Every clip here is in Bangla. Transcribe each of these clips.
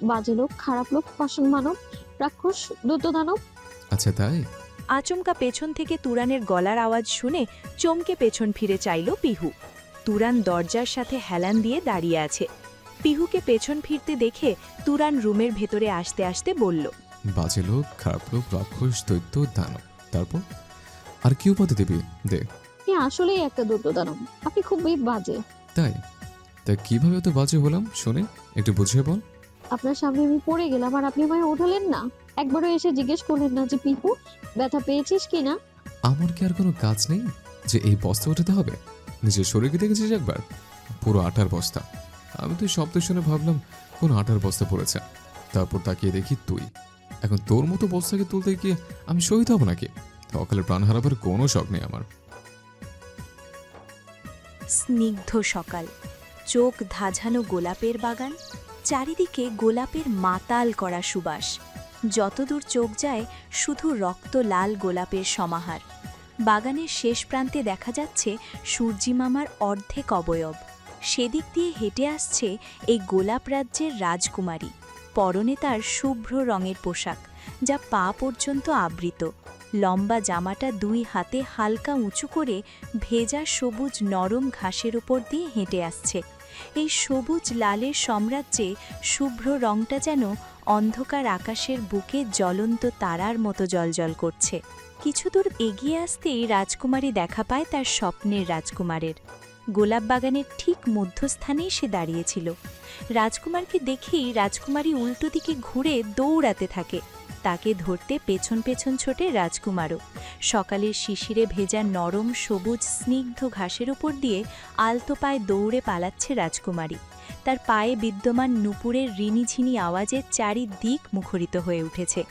বাজে লোক, খারাপ লোক, পাষাণ মানব, রাক্ষস, দৈত্য দানব। আচ্ছা তাই? আচমকা পেছন থেকে তুরানের গলার আওয়াজ শুনে চমকে পেছন ফিরে চাইল পিহু। তুরান দরজার সাথে হেলান দিয়ে দাঁড়িয়ে আছে। পিহুকে পেছন ফিরতে দেখে তুরান রুমের ভেতরে আসতে আসতে বলল, বাজে লোক, খারাপ লোক, রাক্ষস, দৈত্য, দানব। তারপর আর কি উপাধি দিবি? দে। এ আসলেই একটা দৈত্য দানব। আপনি খুবই বাজে। তাই? তাই কিভাবে তো বাজে হলাম শুনে একটু বুঝিয়ে বল। আপনার সামনে আমি পড়ে গেলাম আর আপনি আমায় ওঠালেন না। একবারও এসে জিজ্ঞেস করলেন না যে পিহু ব্যথা পেয়েছিস কিনা। আমার কি আর কোনো কাজ নেই যে এই বস্তা উঠাতে হবে? নিজের শরীরকে দেখেছিস একবার? পুরো আটার বস্তা। আমি তো শব্দ শুনে ভাবলাম কোনো আটার বস্তা পড়েছে। তারপর তাকিয়ে দেখি তুই। এখন তোর মতো বস্তাকে তুলতে গিয়ে আমি শহীদ হব নাকি? অকালে প্রাণ হারাবার কোনো শখ নেই আমার। স্নিগ্ধ সকাল, চোখ ধাঁধানো গোলাপের বাগান, চারিদিকে গোলাপের মাতাল করা সুবাস। যতদূর চোখ যায় শুধু রক্ত লাল গোলাপের সমাহার। বাগানের শেষ প্রান্তে দেখা যাচ্ছে সূর্যি মামার অর্ধেক অবয়ব। সেদিক দিয়ে হেঁটে আসছে এই গোলাপ রাজ্যের রাজকুমারী। পরনে তার শুভ্র রঙের পোশাক, যা পা পর্যন্ত আবৃত। লম্বা জামাটা দুই হাতে হালকা উঁচু করে ভেজা সবুজ নরম ঘাসের ওপর দিয়ে হেঁটে আসছে। এই সবুজ লালের সাম্রাজ্যে শুভ্র রংটা যেন অন্ধকার আকাশের বুকে জ্বলন্ত তারার মতো জ্বলজ্বল করছে। কিছু দূর এগিয়ে আসতেই রাজকুমারী দেখা পায় তার স্বপ্নের রাজকুমারের। গোলাপ বাগানের ঠিক মধ্যস্থানেই সে দাঁড়িয়েছিল। রাজকুমারকে দেখেই রাজকুমারী উল্টো দিকে ঘুরে দৌড়াতে থাকে। তাকে ধরতে পেছন পেছন ছোটে রাজকুমারও। সকালের শিশিরে ভেজা নরম সবুজ স্নিগ্ধ ঘাসের ওপর দিয়ে আলতো পায়ে দৌড়ে পালাচ্ছে রাজকুমারী। তার পায়ে বিদ্যমান নুপুরের রিনিঝিনি আওয়াজে চারিদিক মুখরিত হয়ে উঠেছে।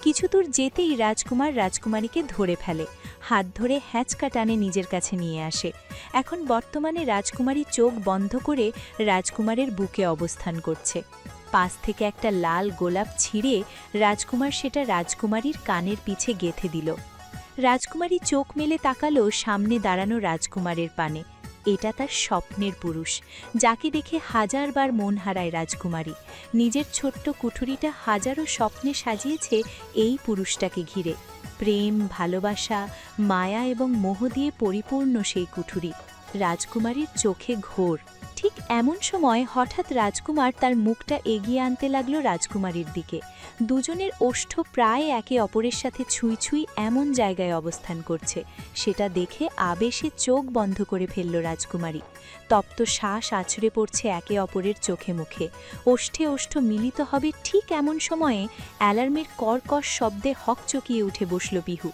কিছু দূর যেতেই রাজকুমার রাজকুমারীকে ধরে ফেলে, হাত ধরে হ্যাঁচকা টানে নিজের কাছে নিয়ে আসে। এখন বর্তমানে রাজকুমারী চোখ বন্ধ করে রাজকুমারের বুকে অবস্থান করছে। পাশ থেকে একটা লাল গোলাপ ছিঁড়ে রাজকুমার সেটা রাজকুমারীর কানের পিছে গেঁথে দিল। রাজকুমারী চোখ মেলে তাকালো সামনে দাঁড়ানো রাজকুমারের পানে। এটা তার স্বপ্নের পুরুষ, যাকে দেখে হাজারবার মন হারায় রাজকুমারী। নিজের ছোট্ট কুঠুরিটা হাজারো স্বপ্নে সাজিয়েছে এই পুরুষটাকে ঘিরে। প্রেম, ভালোবাসা, মায়া এবং মোহ দিয়ে পরিপূর্ণ সেই কুঠুরি। রাজকুমারীর চোখে ঘোর। ঠিক এমন সময় হঠাৎ রাজকুমার তার মুখটা এগিয়ে আনতে লাগলো রাজকুমারীর দিকে। দুজনের ওষ্ঠ প্রায় একে অপরের সাথে ছুঁই ছুঁই এমন জায়গায় অবস্থান করছে। সেটা দেখে আবেশে চোখ বন্ধ করে ফেলল রাজকুমারী। তপ্ত শ্বাস আছড়ে পড়ছে একে অপরের চোখে মুখে। ওষ্ঠে ওষ্ঠ মিলিত হবে ঠিক এমন সময়ে অ্যালার্মের কর্কশ শব্দে হকচকিয়ে উঠে বসল পিহু।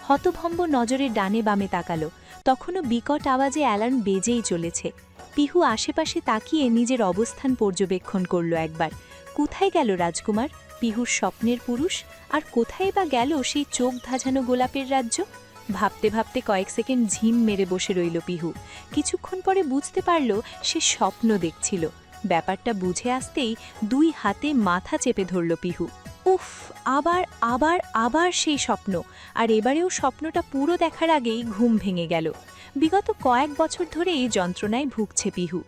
হতভম্ব নজরে ডানে বামে তাকালো। তখনও বিকট আওয়াজে অ্যালার্ম বেজেই চলেছে। পিহু আশেপাশে তাকিয়ে নিজের অবস্থান পর্যবেক্ষণ করল একবার। কোথায় গেল রাজকুমার, পিহুর স্বপ্নের পুরুষ? আর কোথায় বা গেল সেই চোখ ধাঁধানো গোলাপের রাজ্য? ভাবতে ভাবতে কয়েক সেকেন্ড ঝিম মেরে বসে রইল পিহু। কিছুক্ষণ পরে বুঝতে পারল সে স্বপ্ন দেখছিল। ব্যাপারটা বুঝে আসতেই দুই হাতে মাথা চেপে ধরল পিহু। উফ, আবার আবার আবার সেই স্বপ্ন। আর এবারেও স্বপ্নটা পুরো দেখার আগেই ঘুম ভেঙে গেল। বিগত কয়েক বছর ধরে এই যন্ত্রণায় ভুগছে পিহু।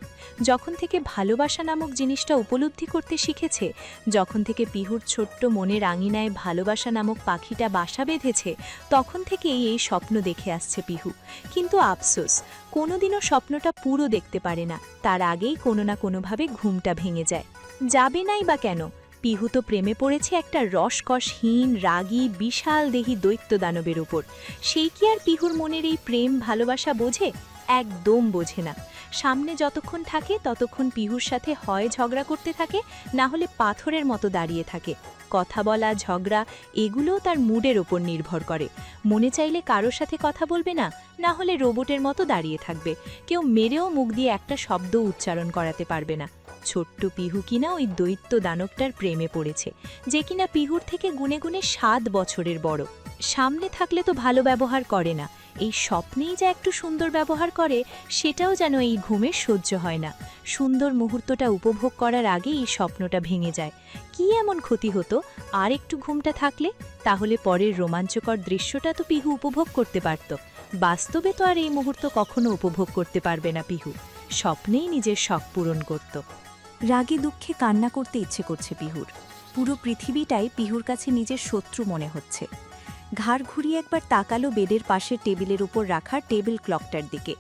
যখন থেকে ভালোবাসা নামক জিনিসটা উপলব্ধি করতে শিখেছে, যখন থেকে পিহুর ছোট্ট মনের আঙিনায় ভালোবাসা নামক পাখিটা বাসা বেঁধেছে, তখন থেকেই এই স্বপ্ন দেখে আসছে পিহু। কিন্তু আফসোস, কোনোদিনও স্বপ্নটা পুরো দেখতে পারে না। তার আগেই কোনো না কোনোভাবে ঘুমটা ভেঙে যায়। যাবে নাই বা কেন? পিহু তো প্রেমে পড়েছে একটা রসকসহীন, রাগী, বিশাল দেহী দৈত্য দানবের উপর। সেই কি আর পিহুর মনের এই প্রেম ভালোবাসা বোঝে? একদম বোঝে না। সামনে যতক্ষণ থাকে ততক্ষণ পিহুর সাথে হয় ঝগড়া করতে থাকে, না হলে পাথরের মতো দাঁড়িয়ে থাকে। কথা বলা, ঝগড়া এগুলোও তার মুডের ওপর নির্ভর করে। মনে চাইলে কারোর সাথে কথা বলবে না, না হলে রোবটের মতো দাঁড়িয়ে থাকবে। কেউ মেরেও মুখ দিয়ে একটা শব্দ উচ্চারণ করাতে পারবে না। ছোট্ট পিহু কিনা ওই দৈত্য দানবটার প্রেমে পড়েছে, যে কিনা পিহুর থেকে গুনে গুনে 7 বছরের বড়। সামনে থাকলে তো ভালো ব্যবহার করে না, এই স্বপ্নেই যা একটু সুন্দর ব্যবহার করে, সেটাও যেন এই ঘুমে সহ্য হয় না। সুন্দর মুহূর্তটা উপভোগ করার আগেই এই স্বপ্নটা ভেঙে যায়। কি এমন ক্ষতি হতো আর একটু ঘুমটা থাকলে? তাহলে পরের রোমাঞ্চকর দৃশ্যটা তো পিহু উপভোগ করতে পারত। বাস্তবে তো আর এই মুহূর্ত কখনো উপভোগ করতে পারবে না পিহু। স্বপ্নেই নিজের শখ পূরণ করত। রাগে দুঃখে কান্না করতে ইচ্ছে করছে পিহুর। পুরো পৃথিবীটাই পিহুর কাছে নিজের শত্রু মনে হচ্ছে। ঘাড় ঘুরিয়ে একবার তাকালো বেডের পাশে টেবিলের উপর রাখা টেবিল ক্লকটার দিকে,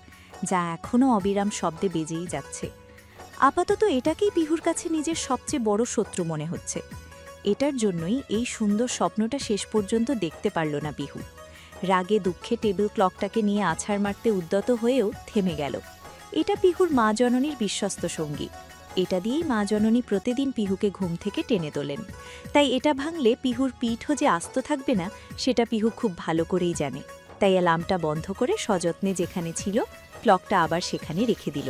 যা এখনও অবিরাম শব্দে বেজেই যাচ্ছে। আপাতত এটাকেই পিহুর কাছে নিজের সবচেয়ে বড় শত্রু মনে হচ্ছে। এটার জন্যই এই সুন্দর স্বপ্নটা শেষ পর্যন্ত দেখতে পারল না পিহু। রাগে দুঃখে টেবিল ক্লকটাকে নিয়ে আছাড় মারতে উদ্যত হয়েও থেমে গেল। এটা পিহুর মা জননীর বিশ্বস্ত সঙ্গী। এটা দিয়েই মা জননী প্রতিদিন পিহুকে ঘুম থেকে টেনে তোলেন। তাই এটা ভাঙলে পিহুর পিঠও যে আস্ত থাকবে না সেটা পিহু খুব ভালো করেই জানে। তাই অ্যালার্মটা বন্ধ করে সযত্নে যেখানে ছিল ক্লকটা আবার সেখানে রেখে দিল।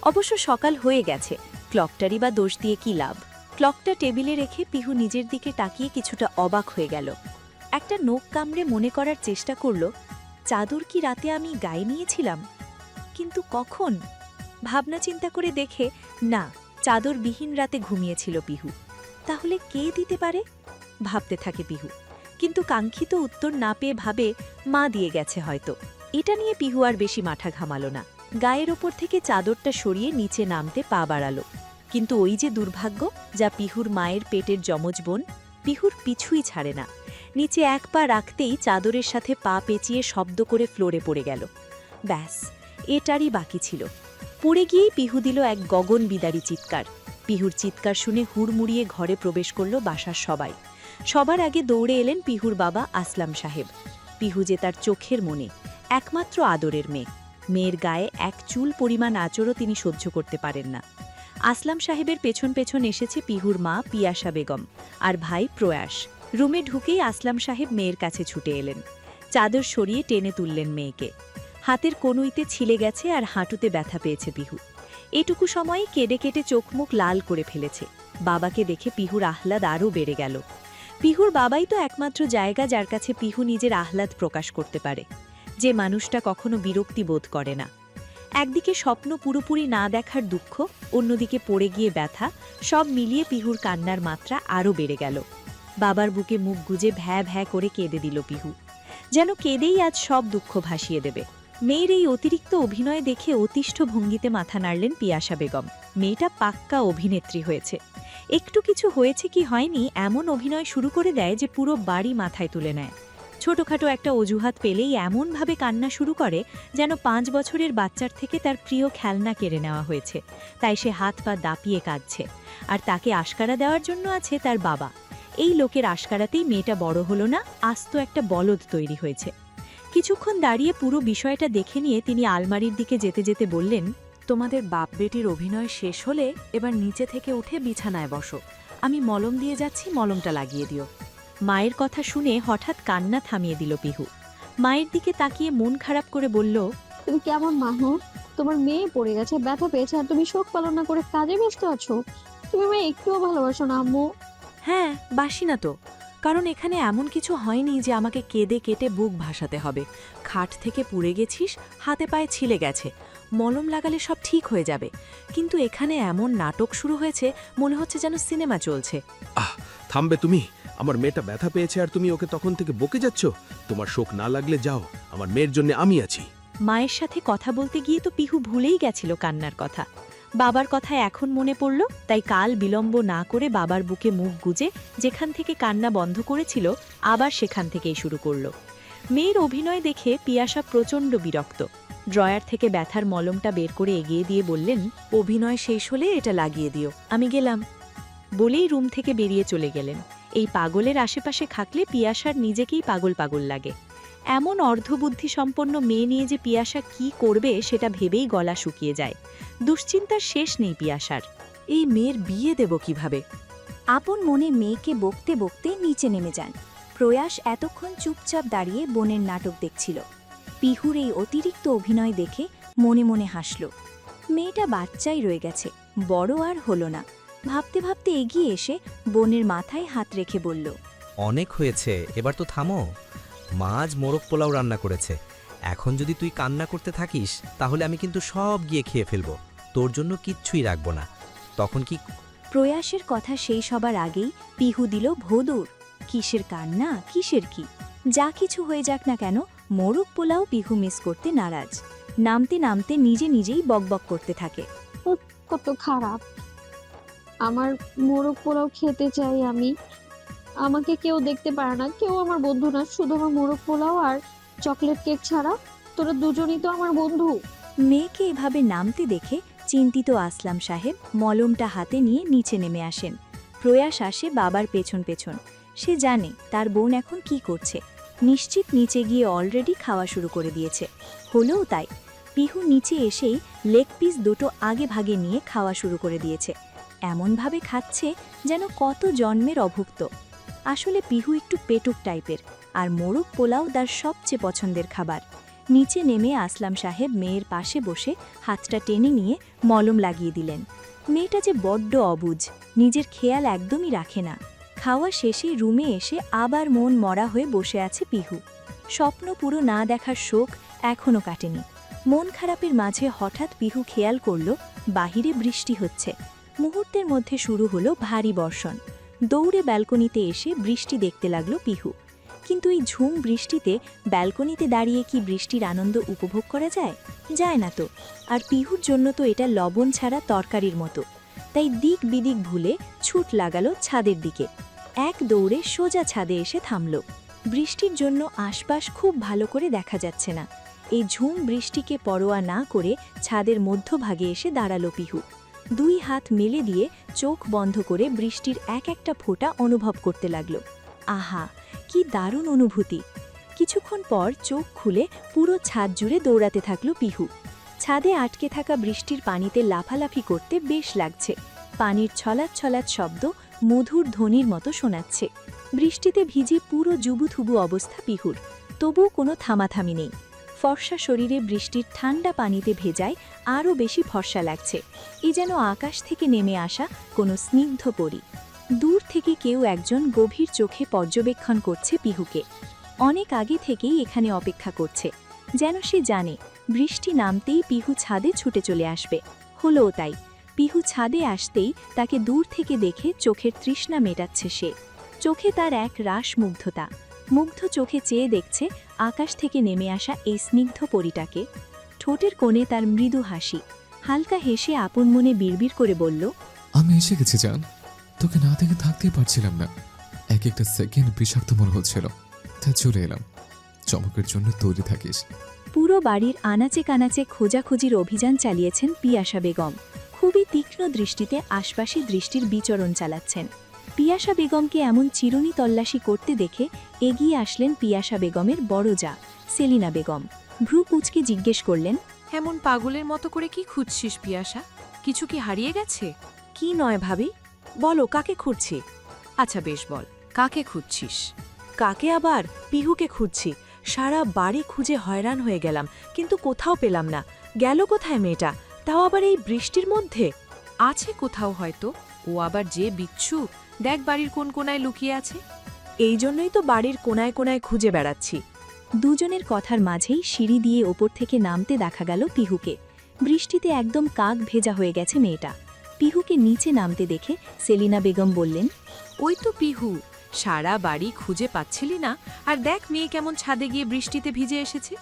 অবশ্য সকাল হয়ে গেছে, ক্লকটারই বা দোষ দিয়ে কী লাভ। ক্লকটা টেবিলে রেখে পিহু নিজের দিকে তাকিয়ে কিছুটা অবাক হয়ে গেল। একটা নোক কামড়ে মনে করার চেষ্টা করল, চাদর কি রাতে আমি গায়ে নিয়েছিলাম? কিন্তু কখন? ভাবনা চিন্তা করে দেখে না, চাদরবিহীন রাতে ঘুমিয়েছিল পিহু। তাহলে কে দিতে পারে? ভাবতে থাকে পিহু, কিন্তু কাঙ্ক্ষিত উত্তর না পেয়ে ভাবে মা দিয়ে গেছে হয়তো। এটা নিয়ে পিহু আর বেশি মাথা ঘামালো না। গায়ের ওপর থেকে চাদরটা সরিয়ে নিচে নামতে পা বাড়ালো। কিন্তু ওই যে দুর্ভাগ্য, যা পিহুর মায়ের পেটের যমজ বোন, পিহুর পিছুই ছাড়ে না। নিচে এক পা রাখতেই চাদরের সাথে পা পেঁচিয়ে শব্দ করে ফ্লোরে পড়ে গেল। ব্যাস, এটারই বাকি ছিল। পড়ে গিয়েই পিহু দিল এক গগন বিদারী চিৎকার। পিহুর চিৎকার শুনে হুড়মুড়িয়ে ঘরে প্রবেশ করল বাসার সবাই। সবার আগে দৌড়ে এলেন পিহুর বাবা আসলাম সাহেব। পিহু যে তার চোখের মনে, একমাত্র আদরের মেয়ে। মেয়ের গায়ে এক চুল পরিমাণ আঁচড়ও তিনি সহ্য করতে পারেন না। আসলাম সাহেবের পেছন পেছন এসেছে পিহুর মা পিয়াসা বেগম আর ভাই প্রয়াস। রুমে ঢুকেই আসলাম সাহেব মেয়ের কাছে ছুটে এলেন। চাদর সরিয়ে টেনে তুললেন মেয়েকে। হাতের কনুইতে ছিলে গেছে আর হাঁটুতে ব্যথা পেয়েছে পিহু। এটুকু সময়ে কেঁদে কেটে চোখ মুখ লাল করে ফেলেছে। বাবাকে দেখে পিহুর আহ্লাদ আরও বেড়ে গেল। পিহুর বাবাই তো একমাত্র জায়গা যার কাছে পিহু নিজের আহ্লাদ প্রকাশ করতে পারে, যে মানুষটা কখনো বিরক্তি বোধ করে না। একদিকে স্বপ্ন পুরোপুরি না দেখার দুঃখ, অন্যদিকে পড়ে গিয়ে ব্যথা, সব মিলিয়ে পিহুর কান্নার মাত্রা আরও বেড়ে গেল। বাবার বুকে মুখ গুজে ভ্যা ভ্যা করে কেঁদে দিল পিহু, যেন কেঁদেই আজ সব দুঃখ ভাসিয়ে দেবে। মেয়ের এই অতিরিক্ত অভিনয় দেখে অতিষ্ঠ ভঙ্গিতে মাথা নাড়লেন পিয়াসা বেগম। মেয়েটা পাক্কা অভিনেত্রী হয়েছে। একটু কিছু হয়েছে কি হয়নি এমন অভিনয় শুরু করে দেয় যে পুরো বাড়ি মাথায় তুলে নেয়। ছোটখাটো একটা অজুহাত পেলেই এমনভাবে কান্না শুরু করে যেন 5 বছরের বাচ্চার থেকে তার প্রিয় খেলনা কেড়ে নেওয়া হয়েছে, তাই সে হাত পা দাপিয়ে কাঁদছে। আর তাকে আশকারা দেওয়ার জন্য আছে তার বাবা। এই লোকের আশকারাতেই মেয়েটা বড় হলো না, আস্ত একটা বলদ তৈরি হয়েছে। কিছুক্ষণ দাঁড়িয়ে পুরো বিষয়টা দেখে নিয়ে তিনি আলমারির দিকে যেতে যেতে বললেন, তোমাদের বাপ বেটির অভিনয় শেষ হলে এবার নিচে থেকে উঠে বিছানায় বসো। আমি মলম দিয়ে যাচ্ছি, মলমটা লাগিয়ে দিও। মায়ের কথা শুনে হঠাৎ কান্না থামিয়ে দিল পিহু। মায়ের দিকে তাকিয়ে মন খারাপ করে বলল, তুমি কেমন মা হো? তোমার মেয়ে পড়ে গেছে, ব্যথা পেয়েছে, আর তুমি শোক পালন না করে কাজে ব্যস্ত আছো। তুমি মেয়ে একটুও ভালোবাসো না আম্মু? হ্যাঁ, বাসি না তো, কারণ এখানে এমন কিছু হয়নি যে আমাকে কেঁদে কেটে বুক ভাসাতে হবে। খাট থেকে পুড়ে গেছিস, হাতে পায়ে ছিলে গেছে, মলম লাগালে সব ঠিক হয়ে যাবে। কিন্তু এখানে এমন নাটক শুরু হয়েছে, মনে হচ্ছে যেন সিনেমা চলছে। থামবে তুমি? আমার মেয়েটা ব্যথা পেয়েছে আর তুমি ওকে তখন থেকে বকে যাচ্ছ। তোমার শোক না লাগলে যাও, আমার মেয়ের জন্য আমি আছি। মায়ের সাথে কথা বলতে গিয়ে তো পিহু ভুলেই গেছিল কান্নার কথা। বাবার কথা এখন মনে পড়ল, তাই কাল বিলম্ব না করে বাবার বুকে মুখ গুজে যেখান থেকে কান্না বন্ধ করেছিল আবার সেখান থেকেই শুরু করল। মেয়ের অভিনয় দেখে পিয়াসা প্রচণ্ড বিরক্ত। ড্রয়ার থেকে ব্যথার মলমটা বের করে এগিয়ে দিয়ে বললেন, অভিনয় শেষ হলে এটা লাগিয়ে দিও, আমি গেলাম। বলেই রুম থেকে বেরিয়ে চলে গেলেন। এই পাগলের আশেপাশে থাকলে পিয়াসার নিজেকেই পাগল পাগল লাগে। এমন অর্ধবুদ্ধিসম্পন্ন মেয়ে নিয়ে যে পিয়াসা কি করবে সেটা ভেবেই গলা শুকিয়ে যায়। দুশ্চিন্তার শেষ নেই পিয়াসার। এই মেয়ের বিয়ে দেব কিভাবে? আপন মনে মেয়েকে বকতে বকতে নিচে নেমে যান। প্রয়াস এতক্ষণ চুপচাপ দাঁড়িয়ে বোনের নাটক দেখছিল। পিহুর এই অতিরিক্ত অভিনয় দেখে মনে মনে হাসল। মেয়েটা বাচ্চাই রয়ে গেছে, বড় আর হলো না। ভাবতে ভাবতে এগিয়ে এসে বোনের মাথায় হাত রেখে বলল, অনেক হয়েছে, এবার তো থামো। মা আজ মোরগ পোলাও রান্না করেছে। এখন যদি তুই কান্না করতে থাকিস তাহলে আমি কিন্তু সব গিয়ে খেয়ে ফেলবো, তোর জন্য কিচ্ছুই রাখবো না। তখন কি? প্রয়াসের কথা সেই সবার আগেই পিহু দিল ভোদুর। কিসের কান্না, কিসের কি, যা কিছু হয়ে যাক না কেন, মোরগ পোলাও পিহু মিস করতে নারাজ। নামতে নামতে নিজে নিজেই বকবক করতে থাকে। কত খারাপ। আমার মোরগ পোলাও খেতে চাই আমি। আমাকে কেউ দেখতে পারে না, কেউ আমার বন্ধু না, শুধু আমার মোরগ পোলাও আর চকলেট কেক ছাড়া। তোরা দুজনই তো আমার বন্ধু। মেয়েকে এভাবে নামতে দেখে চিন্তিত আসলাম সাহেব মলমটা হাতে নিয়ে নিচে নেমে আসেন। প্রয়াস আসে বাবার পেছন পেছন। সে জানে তার বোন এখন কি করছে। নিশ্চিত নিচে গিয়ে অলরেডি খাওয়া শুরু করে দিয়েছে। হলেও তাই, পিহু নিচে এসেই লেগ পিস দুটো আগে ভাগে নিয়ে খাওয়া শুরু করে দিয়েছে। এমনভাবে খাচ্ছে যেন কত জন্মের অভুক্ত। আসলে পিহু একটু পেটুক টাইপের, আর মোরগ পোলাও তার সবচেয়ে পছন্দের খাবার। নিচে নেমে আসলাম সাহেব মেয়ের পাশে বসে হাতটা টেনে নিয়ে মলম লাগিয়ে দিলেন। মেয়েটা যে বড্ড অবুঝ, নিজের খেয়াল একদমই রাখে না। খাওয়া শেষে রুমে এসে আবার মন মরা হয়ে বসে আছে পিহু। স্বপ্ন পুরো না দেখার শোক এখনও কাটেনি। মন খারাপের মাঝে হঠাৎ পিহু খেয়াল করল বাহিরে বৃষ্টি হচ্ছে। মুহূর্তের মধ্যে শুরু হলো ভারী বর্ষণ। দৌড়ে ব্যালকনিতে এসে বৃষ্টি দেখতে লাগলো পিহু। কিন্তু এই ঝুম বৃষ্টিতে ব্যালকনিতে দাঁড়িয়ে কি বৃষ্টির আনন্দ উপভোগ করা যায়? যায় না তো। আর পিহুর জন্য তো এটা লবণ ছাড়া তরকারির মতো। তাই দিক বিদিক ভুলে ছুট লাগালো ছাদের দিকে। এক দৌড়ে সোজা ছাদে এসে থামল। বৃষ্টির জন্য আশপাশ খুব ভালো করে দেখা যাচ্ছে না। এই ঝুম বৃষ্টিকে পরোয়া না করে ছাদের মধ্যভাগে এসে দাঁড়ালো পিহু। দুই হাত মেলে দিয়ে চোখ বন্ধ করে বৃষ্টির এক একটা ফোঁটা অনুভব করতে লাগলো। আহা, কি দারুণ অনুভূতি! কিছুক্ষণ পর চোখ খুলে পুরো ছাদ জুড়ে দৌড়াতে থাকলো পিহু। ছাদে আটকে থাকা বৃষ্টির পানিতে লাফালাফি করতে বেশ লাগছে। পানির ছলাৎ ছলাৎ শব্দ মধুর ধ্বনির মতো শোনাচ্ছে। বৃষ্টিতে ভিজে পুরো জুবুথুবু অবস্থা পিহুর, তবুও কোনো থামাথামি নেই। ফর্সা শরীরে বৃষ্টির ঠান্ডা পানিতে ভেজায় আরও বেশি ফর্সা লাগছে। এ যেন আকাশ থেকে নেমে আসা কোনো স্নিগ্ধ পরী। দূর থেকে কেউ একজন গভীর চোখে পর্যবেক্ষণ করছে পিহুকে। অনেক আগে থেকেই এখানে অপেক্ষা করছে, যেন সে জানে বৃষ্টি নামতেই পিহু ছাদে ছুটে চলে আসবে। হলোও তাই। পিহু ছাদে আসতেই তাকে দূর থেকে দেখে চোখের তৃষ্ণা মেটাচ্ছে সে। চোখে তার এক রাস মুগ্ধতা। মুগ্ধ চোখে চেয়ে দেখছে আকাশ থেকে নেমে আসা এই স্নিগ্ধ পরীটাকে। ঠোঁটের কোণে তার মৃদু হাসি। হালকা হেসে আপন মনে বিড়বিড় করে বলল, আমি এসে গেছি জান। তোকে না দেখে থাকতেই পারছিলাম না। এক একটা সেকেন্ড বিষাক্ত মনে হচ্ছিল, তাই চলে এলাম। চমকের জন্য তৈরি থাকিস। পুরো বাড়ির আনাচে কানাচে খোঁজাখুঁজির অভিযান চালিয়েছেন পিয়াসা বেগম। খুবই তীক্ষ্ণ দৃষ্টিতে আশপাশে দৃষ্টির বিচরণ চালাচ্ছেন। পিয়াসা বেগমকে এমন চিরুনি তল্লাশি করতে দেখে এগিয়ে আসলেন পিয়াসা বেগমের বড় জা সেলিনা বেগম। ভ্রু কুঁচকে জিজ্ঞেস করলেন, এমন পাগলের মতো করে কি খুঁজছিস পিয়াসা? কিছু কি হারিয়ে গেছে? কি নয় ভাবি, বলো কাকে খুঁজছি? আচ্ছা বেশ বল, কাকে খুঁজছিস? কাকে আবার? পিহুকে খুঁজছি। সারা বাড়ি খুঁজে হয়রান হয়ে গেলাম, কিন্তু কোথাও পেলাম না। গেল কোথায় মেয়েটা, তাও আবার এই বৃষ্টির মধ্যে? আছে কোথাও হয়তো। ও আবার যে বিচ্ছু, দেখ বাড়ির কোন কোনায় লুকিয়ে আছে। এই জন্যই তো বাড়ির কোনায় কোনায় খুঁজে বেড়াচ্ছি। দুজনের কথার মাঝেই সিঁড়ি দিয়ে ওপর থেকে নামতে দেখা গেল পিহুকে। বৃষ্টিতে একদম কাক ভেজা হয়ে গেছে মেয়েটা। পিহুকে নিচে নামতে দেখে সেলিনা বেগম বললেন, ওই তো পিহু, সারা বাড়ি খুঁজে পাচ্ছিলি না, আর দেখ মেয়ে কেমন ছাদে গিয়ে বৃষ্টিতে ভিজে এসেছে।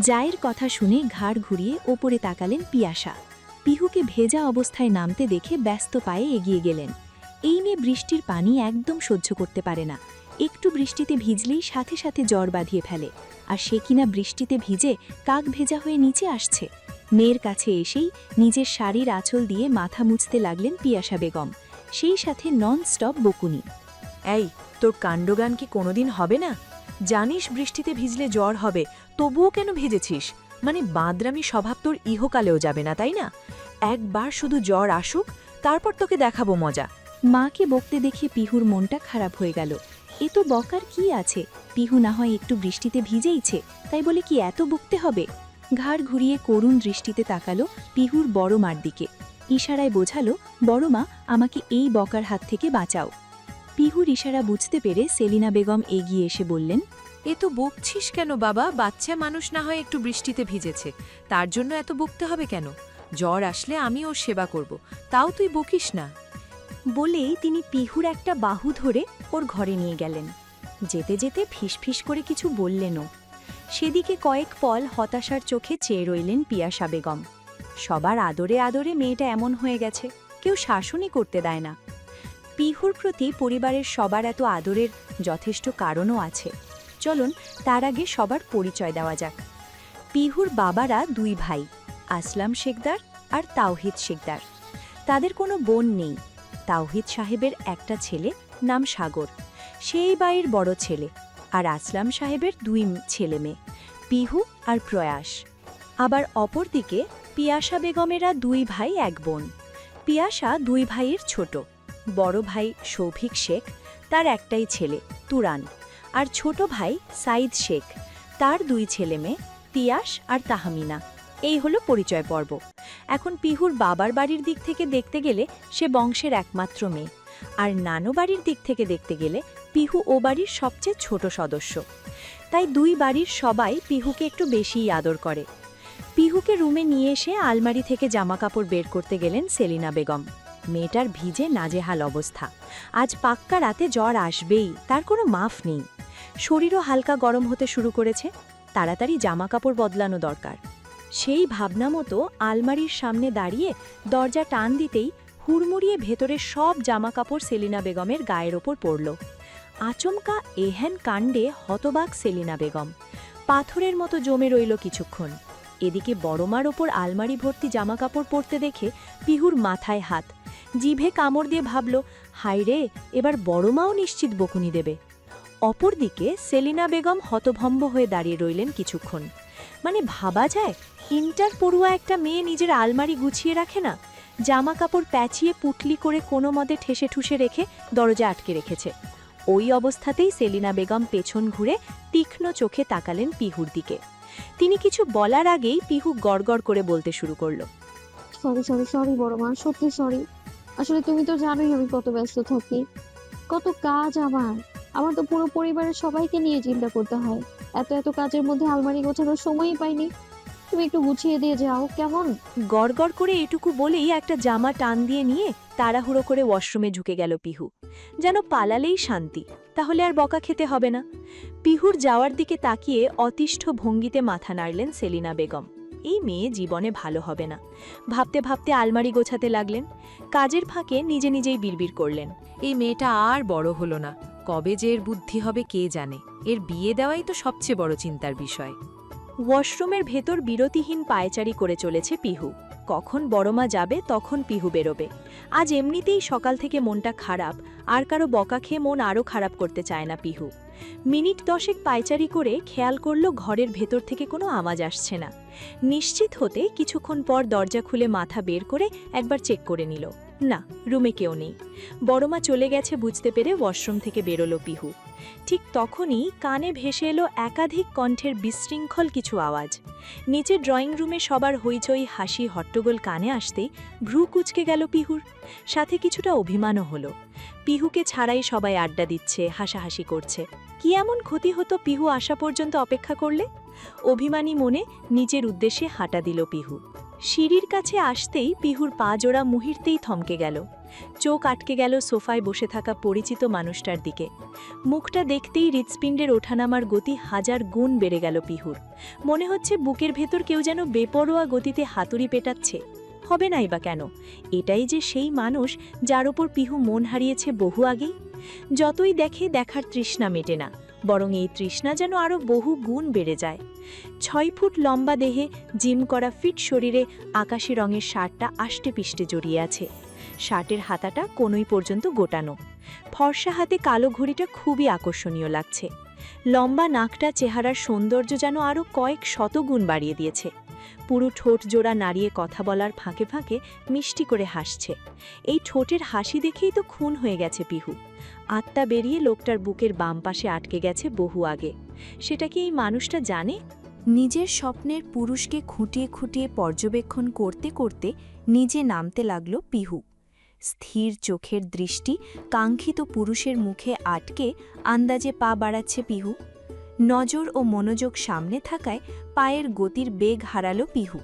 জায়ের কথা শুনে ঘাড় ঘুরিয়ে ওপরে তাকালেন পিয়াসা। পিহুকে ভেজা অবস্থায় নামতে দেখে ব্যস্ত পায়ে এগিয়ে গেলেন। এই মেয়ে বৃষ্টির পানি একদম সহ্য করতে পারে না। একটু বৃষ্টিতে ভিজলেই সাথে সাথে জ্বর বাঁধিয়ে ফেলে। আর সে কিনা বৃষ্টিতে ভিজে কাক ভেজা হয়ে নিচে আসছে। মেয়ের কাছে এসেই নিজের শাড়ির আঁচল দিয়ে মাথা মুছতে লাগলেন পিয়াসা বেগম, সেই সাথে নন স্টপ বকুনি। এই, তোর কাণ্ডগান কি কোনোদিন হবে না? জানিস বৃষ্টিতে ভিজলে জ্বর হবে, তবুও কেন ভেজেছিস? মানে বাঁদরামি স্বভাব তোর ইহকালেও যাবে না, তাই না? একবার শুধু জ্বর আসুক, তারপর তোকে দেখাবো মজা। মাকে বকতে দেখে পিহুর মনটা খারাপ হয়ে গেল। এ তো বকার কি আছে? পিহু না হয় একটু বৃষ্টিতে ভিজেইছে, তাই বলে কি এত বকতে হবে? ঘাড় ঘুরিয়ে করুণ দৃষ্টিতে তাকালো পিহুর বড় মার দিকে। ইশারায় বোঝালো, বড় মা, আমাকে এই বকার হাত থেকে বাঁচাও। পিহুর ইশারা বুঝতে পেরে সেলিনা বেগম এগিয়ে এসে বললেন, এ তো বকছিস কেন বাবা? বাচ্চা মানুষ না হয় একটু বৃষ্টিতে ভিজেছে, তার জন্য এত বকতে হবে কেন? জ্বর আসলে আমি ওর সেবা করব, তাও তুই বকিস না। বলেই তিনি পিহুর একটা বাহু ধরে ওর ঘরে নিয়ে গেলেন। যেতে যেতে ফিসফিস করে কিছু বললেনও। সেদিকে কয়েক পল হতাশার চোখে চেয়ে রইলেন পিয়াসা বেগম। সবার আদরে আদরে মেয়েটা এমন হয়ে গেছে, কেউ শাসনই করতে দেয় না। পিহুর প্রতি পরিবারের সবার এত আদরের যথেষ্ট কারণও আছে। চলুন তার আগে সবার পরিচয় দেওয়া যাক। পিহুর বাবারা দুই ভাই, আসলাম শেখদার আর তাওহিদ শেখদার। তাদের কোনো বোন নেই। তাওহিদ সাহেবের একটা ছেলে, নাম সাগর, সেই বাড়ির বড় ছেলে, আর আসলাম সাহেবের দুই ছেলে মেয়ে, পিহু আর প্রয়াস। আবার অপরদিকে পিয়াসা বেগমেরা দুই ভাই এক বোন। পিয়াসা দুই ভাইয়ের ছোট। বড় ভাই শৌভিক শেখ, তার একটাই ছেলে তুরান, আর ছোট ভাই সাইদ শেখ, তার দুই ছেলে মেয়ে তিয়াস আর তাহমিনা। এই হলো পরিচয় পর্ব। এখন পিহুর বাবার বাড়ির দিক থেকে দেখতে গেলে সে বংশের একমাত্র মেয়ে, আর নানু বাড়ির দিক থেকে দেখতে গেলে পিহু ও বাড়ির সবচেয়ে ছোট সদস্য। তাই দুই বাড়ির সবাই পিহুকে একটু বেশিই আদর করে। পিহুকে রুমে নিয়ে এসে আলমারি থেকে জামাকাপড় বের করতে গেলেন সেলিনা বেগম। মেয়েটার ভিজে নাজেহাল অবস্থা। আজ পাক্কা রাতে জ্বর আসবেই, তার কোনো মাফ নেই। শরীরও হালকা গরম হতে শুরু করেছে, তাড়াতাড়ি জামাকাপড় বদলানো দরকার। সেই ভাবনা মতো আলমারির সামনে দাঁড়িয়ে দরজা টান দিতেই হুড়মুড়িয়ে ভেতরের সব জামাকাপড় সেলিনা বেগমের গায়ের ওপর পড়ল। আচমকা এহেন কাণ্ডে হতবাক সেলিনা বেগম। পাথরের মতো জমে রইল কিছুক্ষণ। এদিকে বড়মার ওপর আলমারি ভর্তি জামাকাপড় পরতে দেখে পিহুর মাথায় হাত, জিভে কামড় দিয়ে ভাবল, হায় রে, এবার বড়মাও নিশ্চিত বকুনি দেবে। অপরদিকে সেলিনা বেগম হতভম্ব হয়ে দাঁড়িয়ে রইলেন কিছুক্ষণ। মানে ভাবা যায়, ইন্টার পড়ুয়া একটা মেয়ে নিজের আলমারি গুছিয়ে রাখে না, জামা কাপড় প্যাচিয়ে পুটলি করে কোনো মতে ঠেসে ঠুসে রেখে দরজা আটকে রেখেছে। ওই অবস্থাতেই সেলিনা বেগম পেছন ঘুরে তীক্ষ্ণ চোখে তাকালেন পিহুর দিকে। তিনি কিছু বলার আগেই পিহু গড়গড় করে বলতে শুরু করলো, সরি সরি সরি বড় মা, সত্যি সরি। আসলে তুমি তো জানোই আমি কত ব্যস্ত থাকি, কত কাজ আমার তো পুরো পরিবারের সবাইকে নিয়ে চিন্তা করতে হয়। এত এত কাজের মধ্যে আলমারি গোছানোর সময়ই পাইনি। তুমি একটু গুছিয়ে দিয়ে যাও কেমন? গড়গড় করে এটুকু বলেই একটা জামা টান দিয়ে নিয়ে তাড়াহুড়ো করে ওয়াশরুমে ঢুকে গেল পিহু। যেন পালালেই শান্তি, তাহলে আর বকা খেতে হবে না। পিহুর যাওয়ার দিকে তাকিয়ে অতিষ্ঠ ভঙ্গিতে মাথা নাড়লেন সেলিনা বেগম। এই মেয়ে জীবনে ভালো হবে না। ভাবতে ভাবতে আলমারি গোছাতে লাগলেন। কাজের ফাঁকে নিজে নিজেই বিড়বিড় করলেন, এই মেয়েটা আর বড় হলো না, কবে যে এর বুদ্ধি হবে কে জানে। এর বিয়ে দেওয়াই তো সবচেয়ে বড় চিন্তার বিষয়। ওয়াশরুমের ভেতর বিরতিহীন পায়চারি করে চলেছে পিহু। কখন বড়মা যাবে তখন পিহু বেরোবে। আজ এমনিতেই সকাল থেকে মনটা খারাপ, আর কারো বকা খেয়ে মন আরও খারাপ করতে চায় না পিহু। মিনিট 10 পায়চারি করে খেয়াল করল ঘরের ভেতর থেকে কোনো আওয়াজ আসছে না। নিশ্চিত হতে কিছুক্ষণ পর দরজা খুলে মাথা বের করে একবার চেক করে নিল, না, রুমে কেউ নেই। বড়মা চলে গেছে বুঝতে পেরে ওয়াশরুম থেকে বেরোলো পিহু। ঠিক তখনই কানে ভেসে এলো একাধিক কণ্ঠের বিশৃঙ্খল কিছু আওয়াজ। নিচে ড্রয়িং রুমে সবার হইচই হাসি হট্টগোল কানে আসতেই ভ্রু কুঁচকে গেল পিহুর। সাথে কিছুটা অভিমানও হলো। পিহুকে ছাড়াই সবাই আড্ডা দিচ্ছে, হাসাহাসি করছে। কি এমন ক্ষতি হতো পিহু আসা পর্যন্ত অপেক্ষা করলে? অভিমানী মনে নিচের উদ্দেশ্যে হাঁটা দিল পিহু। সিঁড়ির কাছে আসতেই পিহুর পা জোড়া মুহূর্তেই থমকে গেল। চোখ আটকে গেল সোফায় বসে থাকা পরিচিত মানুষটার দিকে। মুখটা দেখতেই হৃৎপিণ্ডের ওঠানামার গতি 1000 গুণ বেড়ে গেল পিহুর। মনে হচ্ছে বুকের ভেতর কেউ যেন বেপরোয়া গতিতে হাতুড়ি পেটাচ্ছে। হবে নাই বা কেন? এটাই যে সেই মানুষ যার ওপর পিহু মন হারিয়েছে বহু আগেই। যতই দেখে দেখার তৃষ্ণা মেটে না, বরং এই তৃষ্ণা যেন আরও বহু গুণ বেড়ে যায়। 6 ফুট লম্বা দেহে জিম করা ফিট শরীরে আকাশি রঙের শার্টটা আষ্টেপিষ্টে জড়িয়ে আছে। শার্টের হাতাটা কোনোই পর্যন্ত গোটানো। ফর্সা হাতে কালো ঘড়িটা খুবই আকর্ষণীয় লাগছে। লম্বা নাকটা চেহারার সৌন্দর্য যেন আরও কয়েক শতগুণ বাড়িয়ে দিয়েছে। পুরো ঠোঁট জোড়া নাড়িয়ে কথা বলার ফাঁকে ফাঁকে মিষ্টি করে হাসছে। এই ঠোঁটের হাসি দেখেই তো খুন হয়ে গেছে পিহু। আত্মা বেরিয়ে লোকটার বুকের বাম পাশে আটকে গেছে বহু আগে। সেটা কি এই মানুষটা জানে? নিজের স্বপ্নের পুরুষকে খুঁটিয়ে খুঁটিয়ে পর্যবেক্ষণ করতে করতে নিজে নামতে লাগল পিহু। স্থির চোখের দৃষ্টি কাঙ্ক্ষিত পুরুষের মুখে আটকে আন্দাজে পা বাড়াচ্ছে পিহু। নজর ও মনোযোগ সামনে থাকায় পায়ের গতির বেগ হারালো পিহু।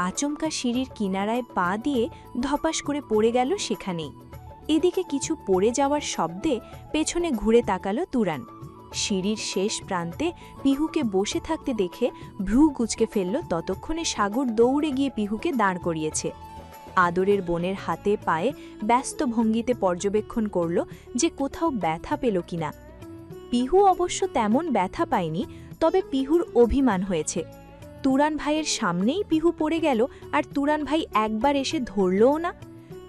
আচমকা সিঁড়ির কিনারায় পা দিয়ে ধপাস করে পড়ে গেল সেখানেই। এদিকে কিছু পড়ে যাওয়ার শব্দে পেছনে ঘুরে তাকালো তুরান। সিঁড়ির শেষ প্রান্তে পিহুকে বসে থাকতে দেখে ভ্রু কুঁচকে ফেলল। ততক্ষণে সাগর দৌড়ে গিয়ে পিহুকে দাঁড় করিয়েছে। আদরের বোনের হাতে পায়ে ব্যস্ত ভঙ্গিতে পর্যবেক্ষণ করল যে কোথাও ব্যথা পেল কিনা। পিহু অবশ্য তেমন ব্যথা পায়নি, তবে পিহুর অভিমান হয়েছে। তুরান ভাইয়ের সামনেই পিহু পড়ে গেল, আর তুরান ভাই একবার এসে ধরলও না।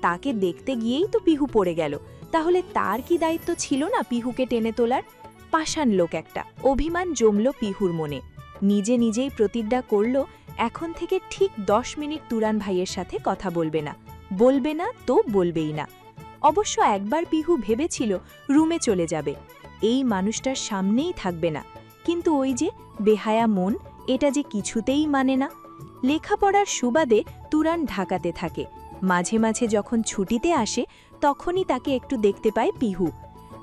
তাকে দেখতে গিয়েই তো পিহু পড়ে গেল, তাহলে তার কি দায়িত্ব ছিল না পিহুকে টেনে তোলার? পাষাণ লোক একটা। অভিমান জমল পিহুর মনে। নিজে নিজেই প্রতিজ্ঞা করল এখন থেকে ঠিক 10 মিনিট তুরান ভাইয়ের সাথে কথা বলবে না। বলবে না তো বলবেই না। অবশ্য একবার পিহু ভেবেছিল রুমে চলে যাবে, এই মানুষটার সামনেই থাকবে না, কিন্তু ওই যে বেহায়া মন, এটা যে কিছুতেই মানে না। লেখাপড়ার সুবাদে তুরান ঢাকাতে থাকে। মাঝে মাঝে যখন ছুটিতে আসে তখনই তাকে একটু দেখতে পায় পিহু।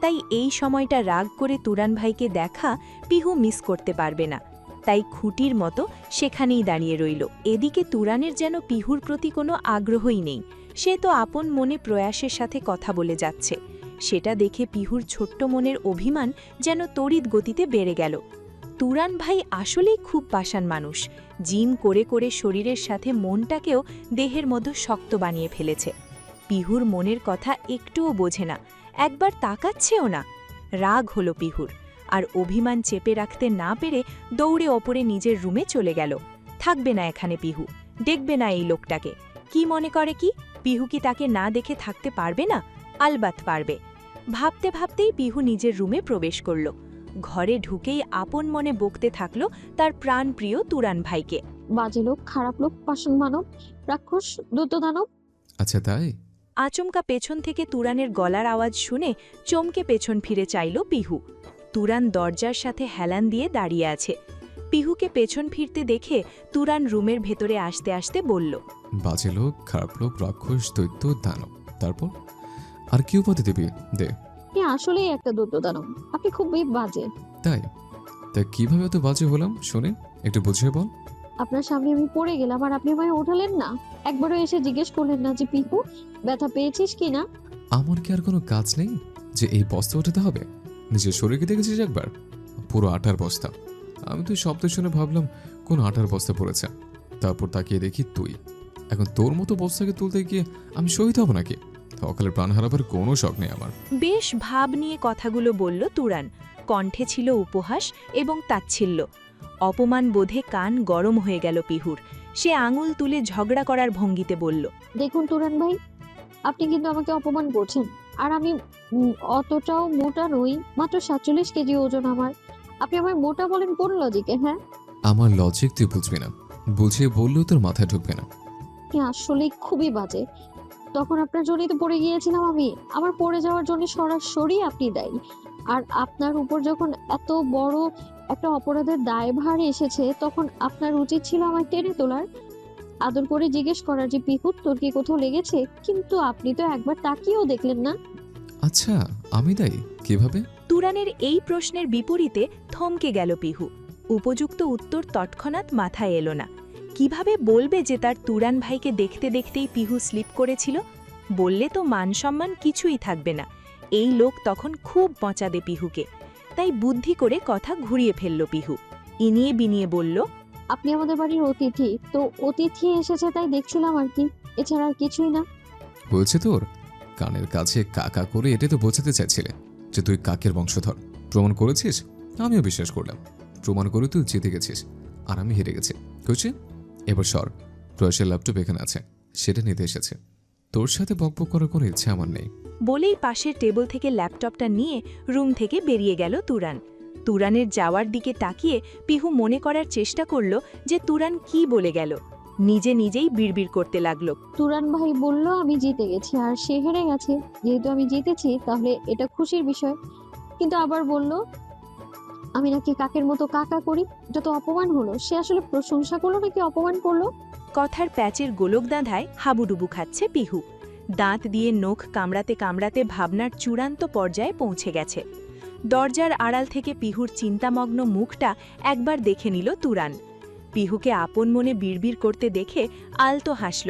তাই এই সময়টা রাগ করে তুরান ভাইকে দেখা পিহু মিস করতে পারবে না। তাই খুঁটির মতো সেখানেই দাঁড়িয়ে রইল। এদিকে তুরানের যেন পিহুর প্রতি কোনো আগ্রহই নেই। সে তো আপন মনে প্রয়াসের সাথে কথা বলে যাচ্ছে। সেটা দেখে পিহুর ছোট্ট মনের অভিমান যেন তড়িৎ গতিতে বেড়ে গেল। তুরান ভাই আসলেই খুব পাষাণ মানুষ। জিম করে করে শরীরের সাথে মনটাকেও দেহের মধ্যে শক্ত বানিয়ে ফেলেছে। পিহুর মনের কথা একটুও বোঝে না, একবার তাকাচ্ছেও না। রাগ হলো পিহুর, আর অভিমান চেপে রাখতে না পেরে দৌড়ে ওপরে নিজের রুমে চলে গেল। থাকবে না এখানে পিহু, দেখবে না এই লোকটাকে। কি মনে করে কি পিহু কি তাকে না দেখে থাকতে পারবে না? আলবাত পারবে। ভাবতে ভাবতেই পিহু নিজের রুমে প্রবেশ করল। ঘরে ঢুকেই আপন মনে বকতে থাকল তার প্রাণপ্রিয় তুরান ভাইকে। বাজে লোক, খারাপ লোক, পাষাণ মানব, রাক্ষস, দৈত্যদানব। আচ্ছা তাই? আচমকা পেছন থেকে তুরানের গলার আওয়াজ শুনে চমকে পেছন ফিরে চাইল পিহু। তুরান দরজার সাথে হেলান দিয়ে দাঁড়িয়ে আছে। পিহুকে পেছন ফিরতে দেখে তুরান রুমের ভেতরে আসতে আসতে বলল, বাজে লোক, খারাপ লোক, রাক্ষস, দৈত্য, দানব। তারপর আর কি উপাধি দিবি? দে। আপনি আসলেই একটা দৈত্যদানব। আপনি খুবই বাজে। তাই? তাই কিভাবে এত বাজে হলাম শুনে একটু বুঝিয়ে বল। আপনার সামনে আমি পড়ে গেলাম আর আপনি আমায় ওঠালেন না। একবারও এসে জিজ্ঞেস করলেন না যে পিহু ব্যথা পেয়েছিস কিনা? আমার কি আর কোনো কাজ নেই যে এই বস্তা উঠাতে হবে? নিজের শরীরকে দেখেছিস একবার? পুরো আটার বস্তা। আমি তো শব্দ শুনে ভাবলাম কোন আটার বস্তা পড়েছে। তারপর তাকিয়ে দেখি তুই। এখন তোর মতো বস্তাকে তুলতে গিয়ে আমি শহীদ হব নাকি? সকালে প্রাণ হারাবার কোনো শখ নেই আমার। বেশ ভাব নিয়ে কথাগুলো বলল তুরান। কণ্ঠে ছিল উপহাস এবং তাচ্ছিল্য। অপমান বোধে কান গরম হয়ে গেল পিহুর। সে আঙুল তুলে ঝগড়া করার ভঙ্গিতে বলল, দেখুন তুরান ভাই, আপনি কিন্তু আমাকে অপমান করছেন। আর আমি অতটাও মোটা নই, মাত্র 47 কেজি ওজন আমার। আপনি আমায় মোটা বলেন কোন লজিকে? হ্যাঁ, আমার লজিক তুই বুঝবি না, বুঝিয়ে বললেও তোর মাথায় ঢুকবে না। আপনি আসলেই খুবই বাজে। তখন আপনার জন্যই তো পড়ে গিয়েছিলাম আমি। আমার পড়ে যাওয়ার জন্য সরাসরি আপনি দায়ী। আর আপনার উপর যখন এত বড় একটা অপরাধের দায়ভার এসেছে, তখন আপনার উচিত ছিল আমায় টেনে তোলার, আদর করে জিজ্ঞেস করার যে পিহু তোর কি কোথাও লেগেছে। কিন্তু আপনি তো একবার তাকিয়েও দেখলেন না। আচ্ছা আমি দায়ী কিভাবে? তুরানের এই প্রশ্নের বিপরীতে থমকে গেল পিহু। উপযুক্ত উত্তর তৎক্ষণাৎ মাথায় এলো না। কিভাবে বলবে যে তার তুরান ভাইকে দেখতে দেখতেই পিহু স্লিপ করেছিল? বললে তো মান সম্মান কিছুই থাকবে না। এই লোক তখন খুব পচাবে পিহুকে। তাই বুদ্ধি করে কথা ঘুরিয়ে ফেলল পিহু। ইনিয়ে বিনিয়ে বলল, আপনি আমাদের বাড়ির অতিথি, তো অতিথি এসেছে তাই দেখছিলাম আর কি, এছাড়া আর কিছুই না। হয়েছে তোর? কানের কাছে কাকা করে এটাই তো বোঝাতে চাইছিলে যে তুই কাকের বংশধর। প্রমাণ করেছিস, আমিও বিশ্বাস করলাম। প্রমাণ করে তুই জিতে গেছিস আর আমি হেরে গেছি। বুঝছি? এবার সর, প্রয়াসের ল্যাপটপ এখানে আছে, সেটা নিতে এসেছে। তোর সাথে বকবক করার কোনো ইচ্ছে আমার নেই। বলেই পাশের টেবিল থেকে ল্যাপটপটা নিয়ে রুম থেকে বেরিয়ে গেল তুরান। তুরানের যাওয়ার দিকে তাকিয়ে পিহু মনে করার চেষ্টা করল যে তুরান কি বলে গেল। নিজে নিজেই বিড়বিড় করতে লাগল, তুরান ভাই বলল আমি জিতে গেছি আর সে হেরে গেছে। যেহেতু আমি জিতেছি তাহলে এটা খুশির বিষয়। কিন্তু আবার বলল আমি নাকি কাকের মতো কাকা করি। এটা তো অপমান হলো। সে আসলে প্রশংসা করলো নাকি অপমান করলো? কথার প্যাচের গোলক দাঁধায় হাবুডুবু খাচ্ছে পিহু। দাঁত দিয়ে নখ কামড়াতে কামড়াতে ভাবনার চূড়ান্ত পর্যায়ে পৌঁছে গেছে। দরজার আড়াল থেকে পিহুর চিন্তামগ্ন মুখটা একবার দেখে নিল তুরান। পিহুকে আপন মনে বিড়বিড় করতে দেখে আলতো হাসল।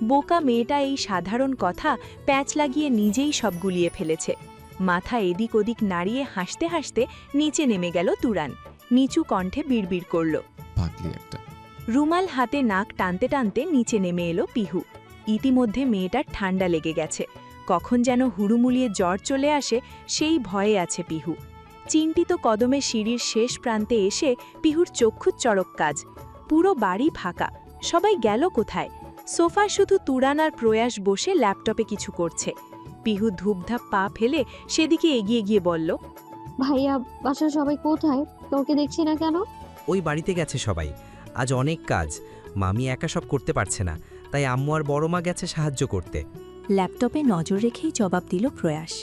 বোকা মেয়েটা এই সাধারণ কথা প্যাচ লাগিয়ে নিজেই সব গুলিয়ে ফেলেছে। মাথা এদিক ওদিক নাড়িয়ে হাসতে হাসতে নিচে নেমে গেল তুরান। নিচু কণ্ঠে বিড়বিড় করল, পাগলি একটা। রুমাল হাতে নাক টানতে টানতে নিচে নেমে এলো পিহু। ইতিমধ্যে মেয়েটার ঠান্ডা লেগে গেছে, কখন যেন হুড়ুমুলিয়ে জ্বর চলে আসে সেই ভয়ে আছে পিহু। চিন্তিত কদমে সিঁড়ির শেষ প্রান্তে এসে পিহুর চক্ষু চড়ক কাজ। পুরো বাড়ি ফাঁকা, সবাই গেল কোথায়? সোফায় শুধু তুরান আর প্রয়াস বসে ল্যাপটপে কিছু করছে। পিহু ধূপধাপ পা ফেলে সেদিকে এগিয়ে গিয়ে বলল, ভাইয়া বাসার সবাই কোথায়? তোকে দেখছি না কেন? ওই বাড়িতে গেছে সবাই, আজ অনেক কাজ, মামি একা সব করতে পারছে না, তাই আম্মু আর বড় মা গেছে সাহায্য করতে। ল্যাপটপে নজর রেখেই জবাব দিল প্রয়াস।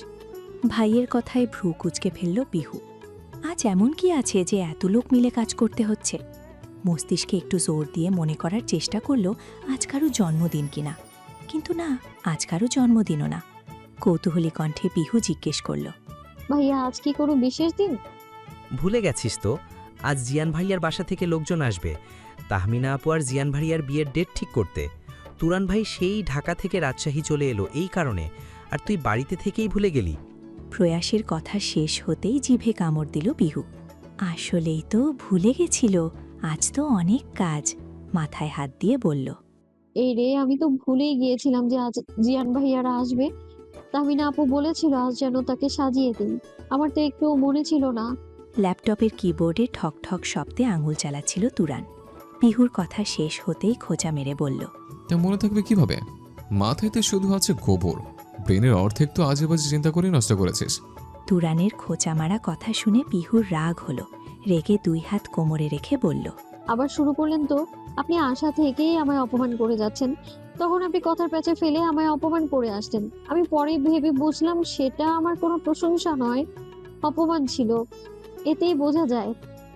ভাইয়ের কথায় ভ্রু কুঁচকে ফেলল পিহু। আজ এমন কি আছে যে এত লোক মিলে কাজ করতে হচ্ছে? মস্তিষ্কে একটু জোর দিয়ে মনে করার চেষ্টা করল আজ কারো জন্মদিন কিনা, কিন্তু না, আজ কারো জন্মদিনও না। কৌতূহলী কণ্ঠে পিহু জিজ্ঞেস করল, ভাইয়া আজ কি কোনো বিশেষ দিন? ভুলে গেছিস তো, আজ জিয়ান ভাইয়ার বাসা থেকে লোকজন আসবে, তাহমিনা আপু আর জিয়ান ভাইয়ার বিয়ের ডেট ঠিক করতে। তুরান ভাই সেই ঢাকা থেকে রাজশাহী চলে এলো এই কারণে, আর তুই বাড়িতে থেকেই ভুলে গেলি। প্রয়াসের কথা শেষ হতেই জিভে কামড় দিল পিহু। আসলেই তো ভুলে গেছিল, আজ তো অনেক কাজ। মাথায় হাত দিয়ে বলল, এই রে, আমি তো ভুলেই গিয়েছিলাম যে আজ জিয়ান ভাইয়ারা আসবে। তাহমিনা আপু বলেছিল আজ যেন তাকে সাজিয়ে দিই, আমার তো একটু মনে ছিল না। ল্যাপটপের কিবোর্ডে ঠক ঠক শব্দে আঙুল চালাচ্ছিল তুরান। পিহুর কথা শেষ হতেই খোঁচা মেরে বলল, তা মনে থাকবে কিভাবে? মাথায় তো শুধু আছে গোবর, ব্রেনের অর্ধেক তো আজে বাজে চিন্তা করে নষ্ট করেছিস। তুরানের খোঁচা মারা কথা শুনে পিহুর রাগ হলো। রেগে 2 হাত কোমরে রেখে বলল, আবার শুরু করলেন তো? আপনি আশা থেকেই আমায় অপমান করে যাচ্ছেন, তখন আপনি কথার প্যাঁচে ফেলে আমায় অপমান করে আসতেন। আমি পরে ভেবে বুঝলাম সেটা আমার কোনো প্রশংসা নয়, অপমান ছিল। এতেই বোঝা যায়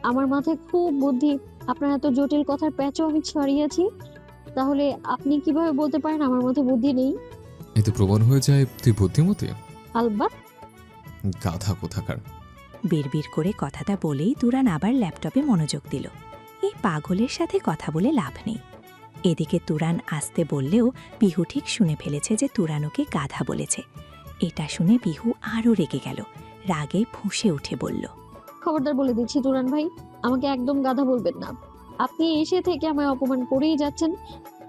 আমার মাথায় খুব বুদ্ধি। আপনার এত জটিল কথার প্যাঁচও আমি ছড়িয়েছি, তাহলে আপনি কিভাবে বলতে পারেন আমার মাথায় বুদ্ধি নেই? এতে প্রমাণ হয়ে যায় তুই বুদ্ধিমতী। আলবাত। গাধা কোথাকার। বিড়বিড় করে কথাটা বলেই তুরান আবার ল্যাপটপে মনোযোগ দিল। এই পাগলের সাথে কথা বলে লাভ নেই। এদিকে তুরান আসতে বললেও পিহু ঠিক শুনে ফেলেছে যে তুরান ওকে গাধা বলেছে। এটা শুনে পিহু আরও রেগে গেল, রাগে ফুঁসে উঠে বলল, খবরদার বলে দিচ্ছি তুরান ভাই, আমাকে একদম গাধা বলবেন না। আপনি এসে থেকে আমায় অপমান করেই যাচ্ছেন,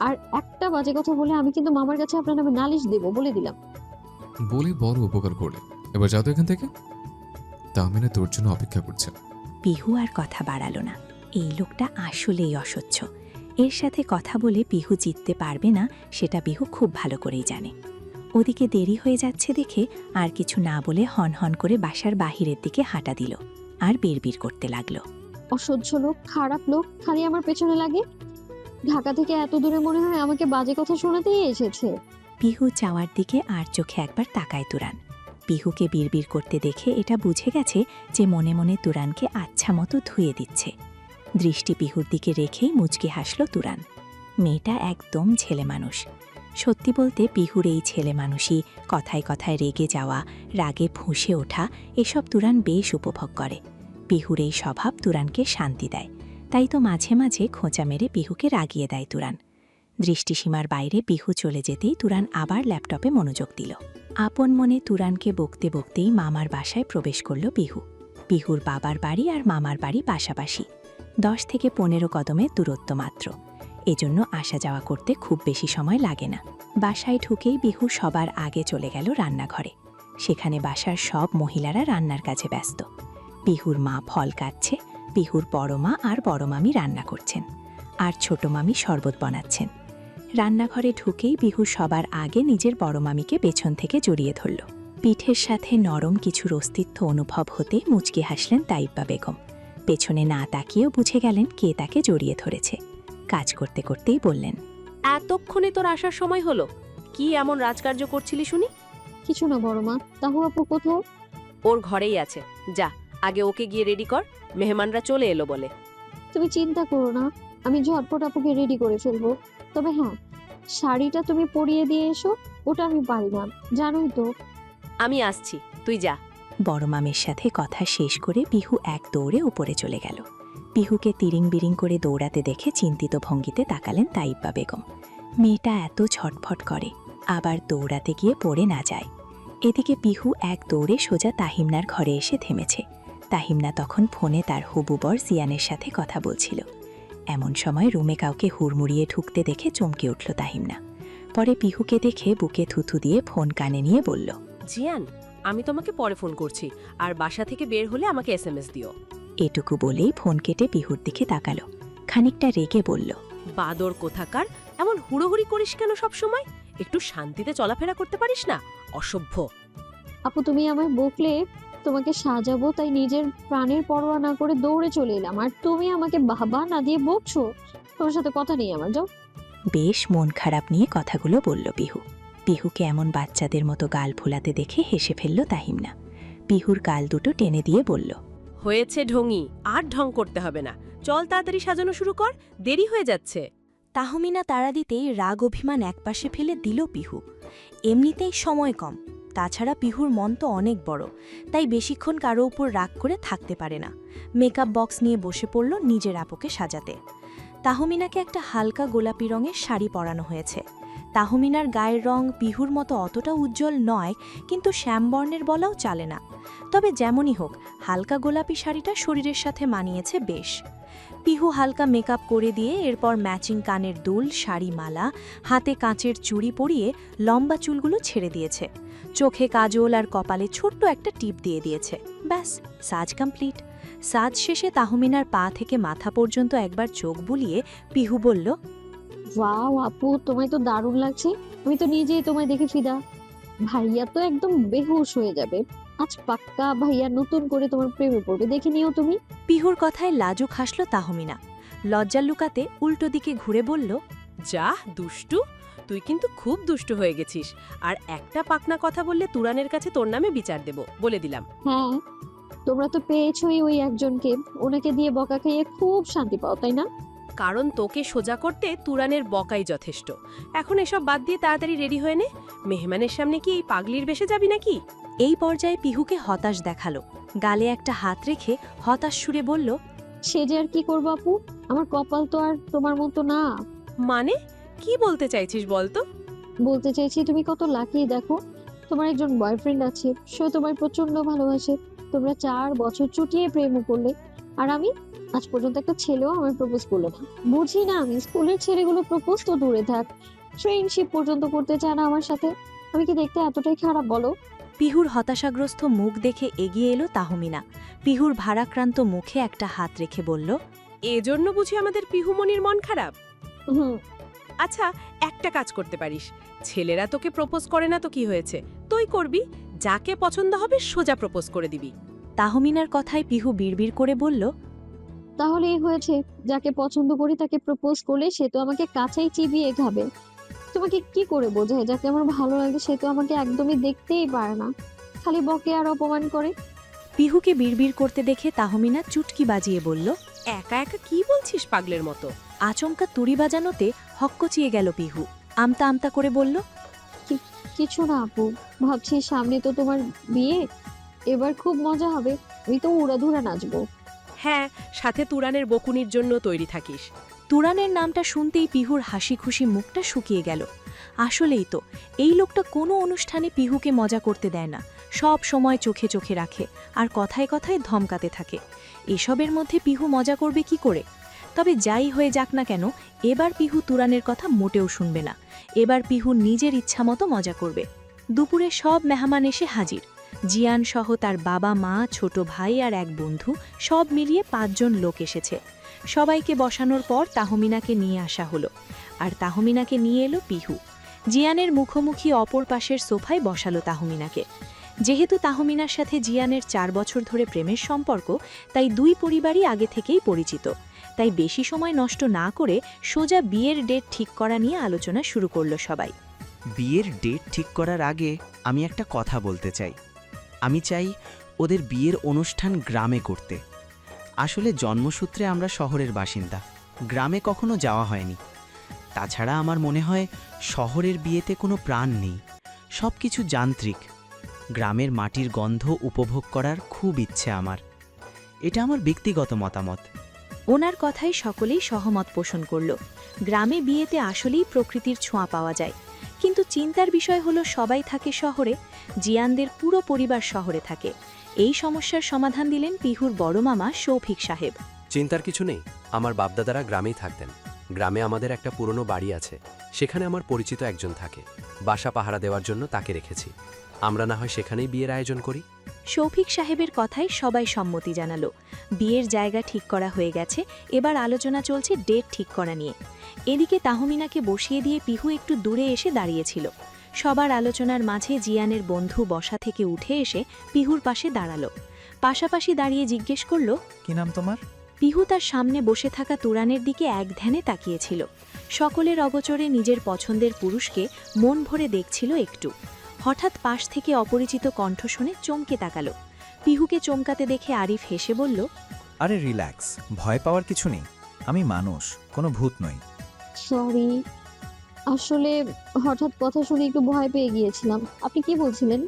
আর একটা বাজে কথা বলে আমি কিন্তু মামার কাছে আপনার নামে নালিশ দেব, বলে দিলাম। বলে বড় উপকার করলে, এবার যাও তো এখান থেকে। তাহমিনা তোর জন্য অপেক্ষা করছে। পিহু আর কথা বাড়ালো না। এই লোকটা আসলেই অসহ্য। এর সাথে কথা বলে পিহু জিততে পারবে না, সেটা পিহু খুব ভালো করেই জানে। ওদিকে দেরি হয়ে যাচ্ছে দেখে আর কিছু না বলে হন হন করে বাসার বাহিরের দিকে হাঁটা দিল আর বিড়বিড় করতে লাগলো, অসহ্য লোক, খারাপ লোক, খালি আমার পেছনে লাগে। ঢাকা থেকে এত দূরে মনে হয় আমাকে বাজে কথা শোনাতেই এসেছে। পিহু চাওয়ার দিকে আর চোখে একবার তাকায় তুরান। পিহুকে বিড়বিড় করতে দেখে এটা বুঝে গেছে যে মনে মনে তুরানকে আচ্ছা মতো ধুয়ে দিচ্ছে। দৃষ্টি পিহুর দিকে রেখেই মুচকি হাসল তুরান। মেয়েটা একদম ছেলে মানুষ। সত্যি বলতে পিহুর এই ছেলে মানুষই কথায় কথায় রেগে যাওয়া, রাগে ফুঁসে ওঠা, এসব তুরান বেশ উপভোগ করে। পিহুর এই স্বভাব তুরানকে শান্তি দেয়, তাই তো মাঝে মাঝে খোঁচা মেরে পিহুকে রাগিয়ে দেয় তুরান। দৃষ্টিসীমার বাইরে পিহু চলে যেতেই তুরান আবার ল্যাপটপে মনোযোগ দিল। আপন মনে তুরানকে বকতে বকতেই মামার বাসায় প্রবেশ করল পিহু। পিহুর বাবার বাড়ি আর মামার বাড়ি পাশাপাশি, 10 থেকে 15 কদমের দূরত্ব মাত্র। এজন্য আসা যাওয়া করতে খুব বেশি সময় লাগে না। বাসায় ঢুকেই পিহু সবার আগে চলে গেল রান্নাঘরে। সেখানে বাসার সব মহিলারা রান্নার কাজে ব্যস্ত। পিহুর মা ফল কাটছে, পিহুর বড় মা আর বড় মামি রান্না করছেন, আর ছোট মামি শরবত বানাচ্ছেন। রান্নাঘরে ঢুকেই পিহু সবার আগে নিজের বড় মামিকে পেছন থেকে জড়িয়ে ধরল। পিঠের সাথে নরম কিছুর অস্তিত্ব অনুভব হতে মুচকি হাসলেন তাইব্বা বেগম। পেছনে না তাকিয়েও বুঝে গেলেন কে তাকে জড়িয়ে ধরেছে। কাজ করতে করতেই বললেন, এতক্ষণে তোর আসার সময় হলো? কি এমন রাজকার্য করছিলি শুনি? কিছু না বড় মা। তাহু আপু কোথায়? ওর ঘরেই আছে, যা আগে ওকে গিয়ে রেডি কর, মেহমানরা চলে এলো বলে। তুমি চিন্তা করো না, আমি ঝটপট আপুকে রেডি করে ফেলবো। তবে হ্যাঁ, শাড়িটা তুমি পরিয়ে দিয়ে এসো, ওটা আমি পারি না, জানোই তো। আমি আসছি, তুই যা। বড় মামের সাথে কথা শেষ করে পিহু এক দৌড়ে উপরে চলে গেল। পিহুকে তিরিং বিরিং করে দৌড়াতে দেখে চিন্তিত ভঙ্গিতে তাকালেন তাইব্বা বেগম। মেয়েটা এত ছটফট করে, আবার দৌড়াতে গিয়ে পড়ে না যায়। এদিকে পিহু এক দৌড়ে সোজা তাহিমনার ঘরে এসে থেমেছে। তাহিমনা তখন ফোনে তার হবু বর জিয়ানের সাথে কথা বলছিল। এমন সময় রুমে কাউকে হুড়মুড়িয়ে ঢুকতে দেখে চমকে উঠল তাহিমনা। পরে পিহুকে দেখে বুকে থুথু দিয়ে ফোন কানে নিয়ে বলল, জিয়ান, আমি তোমাকে পরে ফোন করছি, আর বাসা থেকে বের হলে আমাকে এসএমএস দিও। এটুকু বলেই ফোন কেটে পিহুর দিকে তাকালো। খানিকটা রেগে বলল, বাদর কোথাকার, এমন হুড়োহুড়ি করিস কেন সব সময়? একটু শান্তিতে চলাফেরা করতে পারিস না? অসভ্য। আপু তুমি আমায় বকলে তোমাকে সাজাবো তাই নিজের প্রাণের পরোয়া না করে দৌড়ে চলে এলাম, আর তুমি আমাকে বাবা না দিয়ে বকছো। তোমার সাথে কথা নেই আমার, যাও। বেশ মন খারাপ নিয়ে কথাগুলো বলল পিহু। পিহুকে এমন বাচ্চাদের মতো গাল ফোলাতে দেখে হেসে ফেলল তাহিমনা। পিহুর গাল দুটো টেনে দিয়ে বলল, হয়েছে ঢঙি, আর ঢং করতে হবে না। চল তাড়াতাড়ি সাজানো শুরু কর, দেরি হয়ে যাচ্ছে। তাহমিনা তাড়া দিতেই রাগ অভিমান একপাশে ফেলে দিল পিহু। এমনিতেই সময় কম, তাছাড়া পিহুর মন তো অনেক বড়, তাই বেশিক্ষণ কারো উপর রাগ করে থাকতে পারে না। মেকআপ বক্স নিয়ে বসে পড়ল নিজের আপুকে সাজাতে। তাহমিনাকে একটা হালকা গোলাপি রঙের শাড়ি পরানো হয়েছে। তাহমিনার গায়ের রং পিহুর মতো অতটা উজ্জ্বল নয়, কিন্তু শ্যামবর্ণের বলাও চালে না। তবে যেমনই হোক, হালকা গোলাপি শাড়িটা শরীরের সাথে মানিয়েছে বেশ। পিহু হালকা মেকআপ করে দিয়ে এরপর ম্যাচিং কানের দুল, শাড়ি, মালা, হাতে কাঁচের চুড়ি পরিয়ে লম্বা চুলগুলো ছেড়ে দিয়েছে। চোখে কাজল আর কপালে ছোট্ট একটা টিপ দিয়ে দিয়েছে। ব্যাস, সাজ কমপ্লিট। সাজ শেষে তাহমিনার পা থেকে মাথা পর্যন্ত একবার চোখ বুলিয়ে পিহু বলল, ওয়াও আপু, তোমায় তো দারুণ লাগছে। আমি তো নিজেই তোমায় দেখে ফিদা। ভাইয়া তো একদম বেহুশ হয়ে যাবে। আজ পাক্কা ভাইয়া নতুন করে তোমার প্রেমে পড়বে, দেখে নিও তুমি। পিহুর কথায় লাজুক হাসল তাহমিনা। লজ্জা লুকাতে উল্টো দিকে ঘুরে বলল, যা দুষ্টু, তুই কিন্তু খুব দুষ্টু হয়ে গেছিস। আর একটা পাকনা কথা বললে তুরানের কাছে তোর নামে বিচার দেব, বলে দিলাম। হ্যাঁ, তোমরা তো পেয়েছোই ওই একজনকে। ওনাকে দিয়ে বকা খেয়ে খুব শান্তি পাও, তাই না? কারণ তোকে সোজা করতে তুরানের বকাই যথেষ্ট। এখন এসব বাদ দিয়ে তাড়াতাড়ি রেডি হয়ে নে। মেহমানের সামনে কি এই পাগলির বেশে যাবি নাকি? এই পর্যায়ে পিহুকে হতাশ দেখালো। গালে একটা হাত রেখে হতাশ সুরে বলল, সে যে আর কি করবো আপু, আমার কপাল তো আর তোমার মতো না। মানে কি বলতে চাইছিস বলতো? বলতে চাইছি তুমি কত লাকি। দেখো, তোমার একজন বয়ফ্রেন্ড আছে, সে তোমায় প্রচন্ড ভালোবাসে। তোমরা 4 বছর চুটিয়ে প্রেম করলে, আর আমি আজ পর্যন্ত একটা ছেলেও আমার প্রপোজ করলো না। বুঝি না আমি, স্কুলের ছেলেগুলো প্রপোজ তো দূরে থাক, ফ্রেন্ডশিপ পর্যন্ত করতে চায় না আমার সাথে। আমি কি দেখতে এতটাই খারাপ বলো? পিহুর হতাশাগ্রস্ত মুখ দেখে এগিয়ে এলো তাহমিনা। পিহুর ভারাক্রান্ত মুখে একটা হাত রেখে বলল, এজন্য বুঝি আমাদের পিহুমনির মন খারাপ? হুম, আচ্ছা, একটা কাজ করতে পারিস। ছেলেরা তোকে প্রপোজ করে না তো কি হয়েছে, তুই করবি। যাকে পছন্দ হবে সোজা প্রপোজ করে দিবি। তাহমিনার কথায় পিহু বিড়বিড় করে বলল, তাহলে এই হয়েছে, যাকে পছন্দ করি তাকে প্রপোজ করলে সে তো আমাকে কাছেই চিবিয়ে খাবে। তোমাকে কি করে বোঝায়, যাকে আমার ভালো লাগে সে তো আমাকে একদমই দেখতেই পারে না, খালি বকে আর অপমান করে। পিহুকে বিড়বিড় করতে দেখে তাহমিনা চুটকি বাজিয়ে বলল, একা একা কি বলছিস পাগলের মতো? আচমকা তুড়ি বাজানোতে হকচকিয়ে গেল পিহু। আমতা আমতা করে বলল, কিছু না আপু, ভাবছি সামনে তো তোমার বিয়ে, এবার খুব মজা হবে। আমি তো উড়াধুরা নাচবো। হ্যাঁ, সাথে তুরানের বকুনির জন্য তৈরি থাকিস। তুরানের নামটা শুনতেই পিহুর হাসি খুশি মুখটা শুকিয়ে গেল। আসলেই তো, এই লোকটা কোনো অনুষ্ঠানে পিহুকে মজা করতে দেয় না, সব সময় চোখে চোখে রাখে আর কথায় কথায় ধমকাতে থাকে। এসবের মধ্যে পিহু মজা করবে কি করে? তবে যাই হয়ে যাক না কেন, এবার পিহু তুরানের কথা মোটেও শুনবে না। এবার পিহু নিজের ইচ্ছামতো মজা করবে। দুপুরে সব মেহমান এসে হাজির। জিয়ান সহ তার বাবা, মা, ছোট ভাই আর এক বন্ধু, সব মিলিয়ে 5 জন লোক এসেছে। সবাইকে বসানোর পর তাহমিনাকে নিয়ে আসা হলো, আর তাহমিনাকে নিয়ে এলো পিহু। জিয়ানের মুখোমুখি অপর পাশের সোফায় বসালো তাহমিনাকে। যেহেতু তাহমিনার সাথে জিয়ানের 4 বছর ধরে প্রেমের সম্পর্ক, তাই দুই পরিবারই আগে থেকেই পরিচিত। তাই বেশি সময় নষ্ট না করে সোজা বিয়ের ডেট ঠিক করা নিয়ে আলোচনা শুরু করলো সবাই। বিয়ের ডেট ঠিক করার আগে আমি একটা কথা বলতে চাই। আমি চাই ওদের বিয়ের অনুষ্ঠান গ্রামে করতে। আসলে জন্মসূত্রে আমরা শহরের বাসিন্দা, গ্রামে কখনো যাওয়া হয়নি। তাছাড়া আমার মনে হয় শহরের বিয়েতে কোনো প্রাণ নেই, সব কিছু যান্ত্রিক। গ্রামের মাটির গন্ধ উপভোগ করার খুব ইচ্ছে আমার। এটা আমার ব্যক্তিগত মতামত। ওনার কথায় সকলেই সহমত পোষণ করল। গ্রামে বিয়েতে আসলেই প্রকৃতির ছোঁয়া পাওয়া যায়, কিন্তু চিন্তার বিষয় হলো সবাই থাকে শহরে, জিয়ানদের পুরো পরিবার শহরে থাকে। এই সমস্যার সমাধান দিলেন পিহুর বড় মামা শৌফিক সাহেব। চিন্তার কিছু নেই, আমার বাপদাদারা গ্রামেই থাকতেন। গ্রামে আমাদের একটা পুরনো বাড়ি আছে, সেখানে আমার পরিচিত একজন থাকে, বাসা পাহারা দেওয়ার জন্য তাকে রেখেছি। আমরা না হয় সেখানেই বিয়ের আয়োজন করি। শৌফিক সাহেবের কথায় সবাই সম্মতি জানালো। বিয়ের জায়গা ঠিক করা হয়ে গেছে, এবার আলোচনা চলছে ডেট ঠিক করা নিয়ে। এদিকে তাহমিনাকে বসিয়ে দিয়ে পিহু একটু দূরে এসে দাঁড়িয়েছিল। সবার আলোচনার মাঝে জিয়ানের বন্ধু বসা থেকে উঠে এসে পিহুর পাশে দাঁড়ালো। পাশাপাশি দাঁড়িয়ে জিজ্ঞেস করল, কি নাম তোমার? পিহু তার সামনে বসে থাকা তুরানের দিকে এক ধ্যানে তাকিয়েছিল। সকলের অগোচরে নিজের পছন্দের পুরুষকে মন ভরে দেখছিল একটু। হঠাৎ পাশ থেকে অপরিচিত কণ্ঠ শুনে চমকে তাকালো। পিহুকে চমকাতে দেখে আরিফ হেসে বলল, আরে রিল্যাক্স, ভয় পাওয়ার কিছু নেই। আমি মানুষ, কোনো ভূত নই। সরি, আসলে হঠাৎ কথা শুনে একটু ভয় পেয়ে গিয়েছিলাম। আপনি কি বলছিলেন?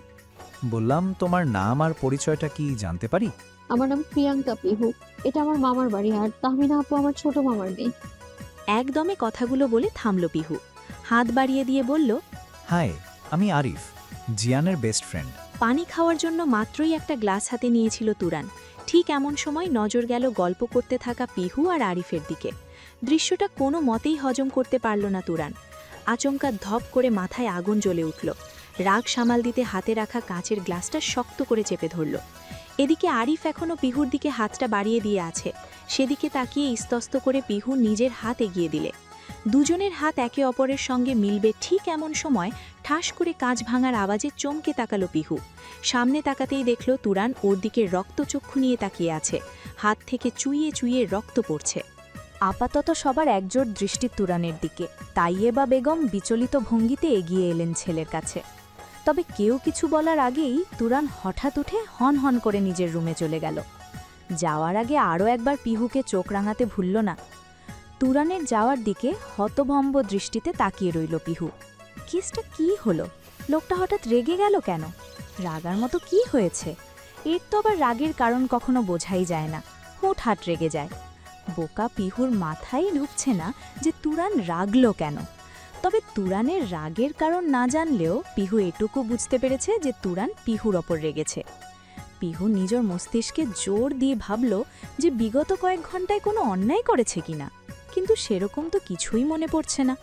বললাম তোমার নাম আর পরিচয়টা কি জানতে পারি? আমার নাম প্রিয়াঙ্কা পিহু। এটা আমার মামার বাড়ি, আর তাহমিনা আপু আমার ছোট মামার মেয়ে। একদমে কথাগুলো বলে থামল পিহু। হাত বাড়িয়ে দিয়ে বলল, হাই, আমি আরিফ, জিয়ানের বেস্ট ফ্রেন্ড। পানি খাওয়ার জন্য মাত্রই একটা গ্লাস হাতে নিয়েছিল তুরান। ঠিক এমন সময় নজর গেল গল্প করতে থাকা পিহু আর আরিফের দিকে। দৃশ্যটা কোনো মতেই হজম করতে পারল না তুরান। আচমকা ধপ করে মাথায় আগুন জ্বলে উঠল। রাগ সামাল দিতে হাতে রাখা কাঁচের গ্লাসটা শক্ত করে চেপে ধরল। এদিকে আরিফ এখনও পিহুর দিকে হাতটা বাড়িয়ে দিয়ে আছে। সেদিকে তাকিয়ে ইস্তস্ত করে পিহু নিজের হাত এগিয়ে দিলে। দুজনের হাত একে অপরের সঙ্গে মিলবে ঠিক এমন সময় ঠাস করে কাঁচ ভাঙার আওয়াজে চমকে তাকালো পিহু। সামনে তাকাতেই দেখল তুরান ওর দিকে রক্তচক্ষু নিয়ে তাকিয়ে আছে। হাত থেকে চুইয়ে চুইয়ে রক্ত পড়ছে। আপাতত সবার একজোট দৃষ্টি তুরানের দিকে। তাইয়েবা বেগম বিচলিত ভঙ্গিতে এগিয়ে এলেন ছেলের কাছে। তবে কেউ কিছু বলার আগেই তুরান হঠাৎ উঠে হন হন করে নিজের রুমে চলে গেল। যাওয়ার আগে আরও একবার পিহুকে চোখ রাঙাতে ভুলল না। তুরানের যাওয়ার দিকে হতভম্ব দৃষ্টিতে তাকিয়ে রইল পিহু। কেসটা কি হলো? লোকটা হঠাৎ রেগে গেল কেন? রাগার মতো কি হয়েছে? এর তো আবার রাগের কারণ কখনো বোঝাই যায় না, হুটহাট রেগে যায়। বোকা পিহুর মাথায় ঢুকছে না যে তুরান রাগল কেন। তবে তুরানের রাগের কারণ না জানলেও পিহু এটুকু বুঝতে পেরেছে যে তুরান পিহুর ওপর রেগেছে। পিহু নিজের মস্তিষ্কে জোর দিয়ে ভাবল যে বিগত কয়েক ঘন্টায় কোনো অন্যায় করেছে কিনা, কিন্তু সেরকম তো কিছুই মনে পড়ছে না।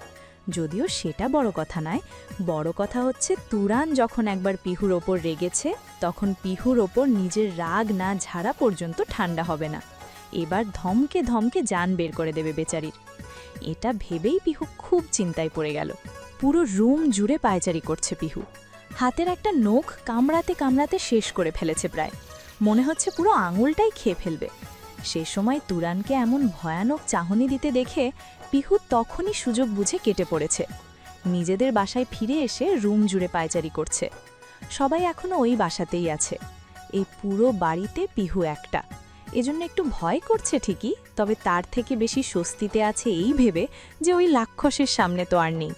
যদিও সেটা বড় কথা নয়, বড় কথা হচ্ছে তুরান যখন একবার পিহুর ওপর রেগেছে তখন পিহুর ওপর নিজের রাগ না ঝাড়া পর্যন্ত ঠান্ডা হবে না। এবার ধমকে ধমকে জান বের করে দেবে বেচারির। এটা ভেবেই পিহু খুব চিন্তায় পড়ে গেল। পুরো রুম জুড়ে পায়চারি করছে পিহু। হাতের একটা নখ কামড়াতে কামড়াতে শেষ করে ফেলেছে প্রায়। মনে হচ্ছে পুরো আঙুলটাই খেয়ে ফেলবে। সে সময় তুরানকে এমন ভয়ানক চাহনি দিতে দেখে পিহু তখনই সুযোগ বুঝে কেটে পড়েছে। নিজেদের বাসায় ফিরে এসে রুম জুড়ে পায়চারি করছে। সবাই এখনো ওই বাসাতেই আছে। এই পুরো বাড়িতে পিহু একটা। এজন্য একটু ভয় করছে ঠিকই, তবে তার থেকে বেশি স্বস্তিতে আছে এই ভেবে যে ওই রাক্ষসের সামনে তো আর নেই।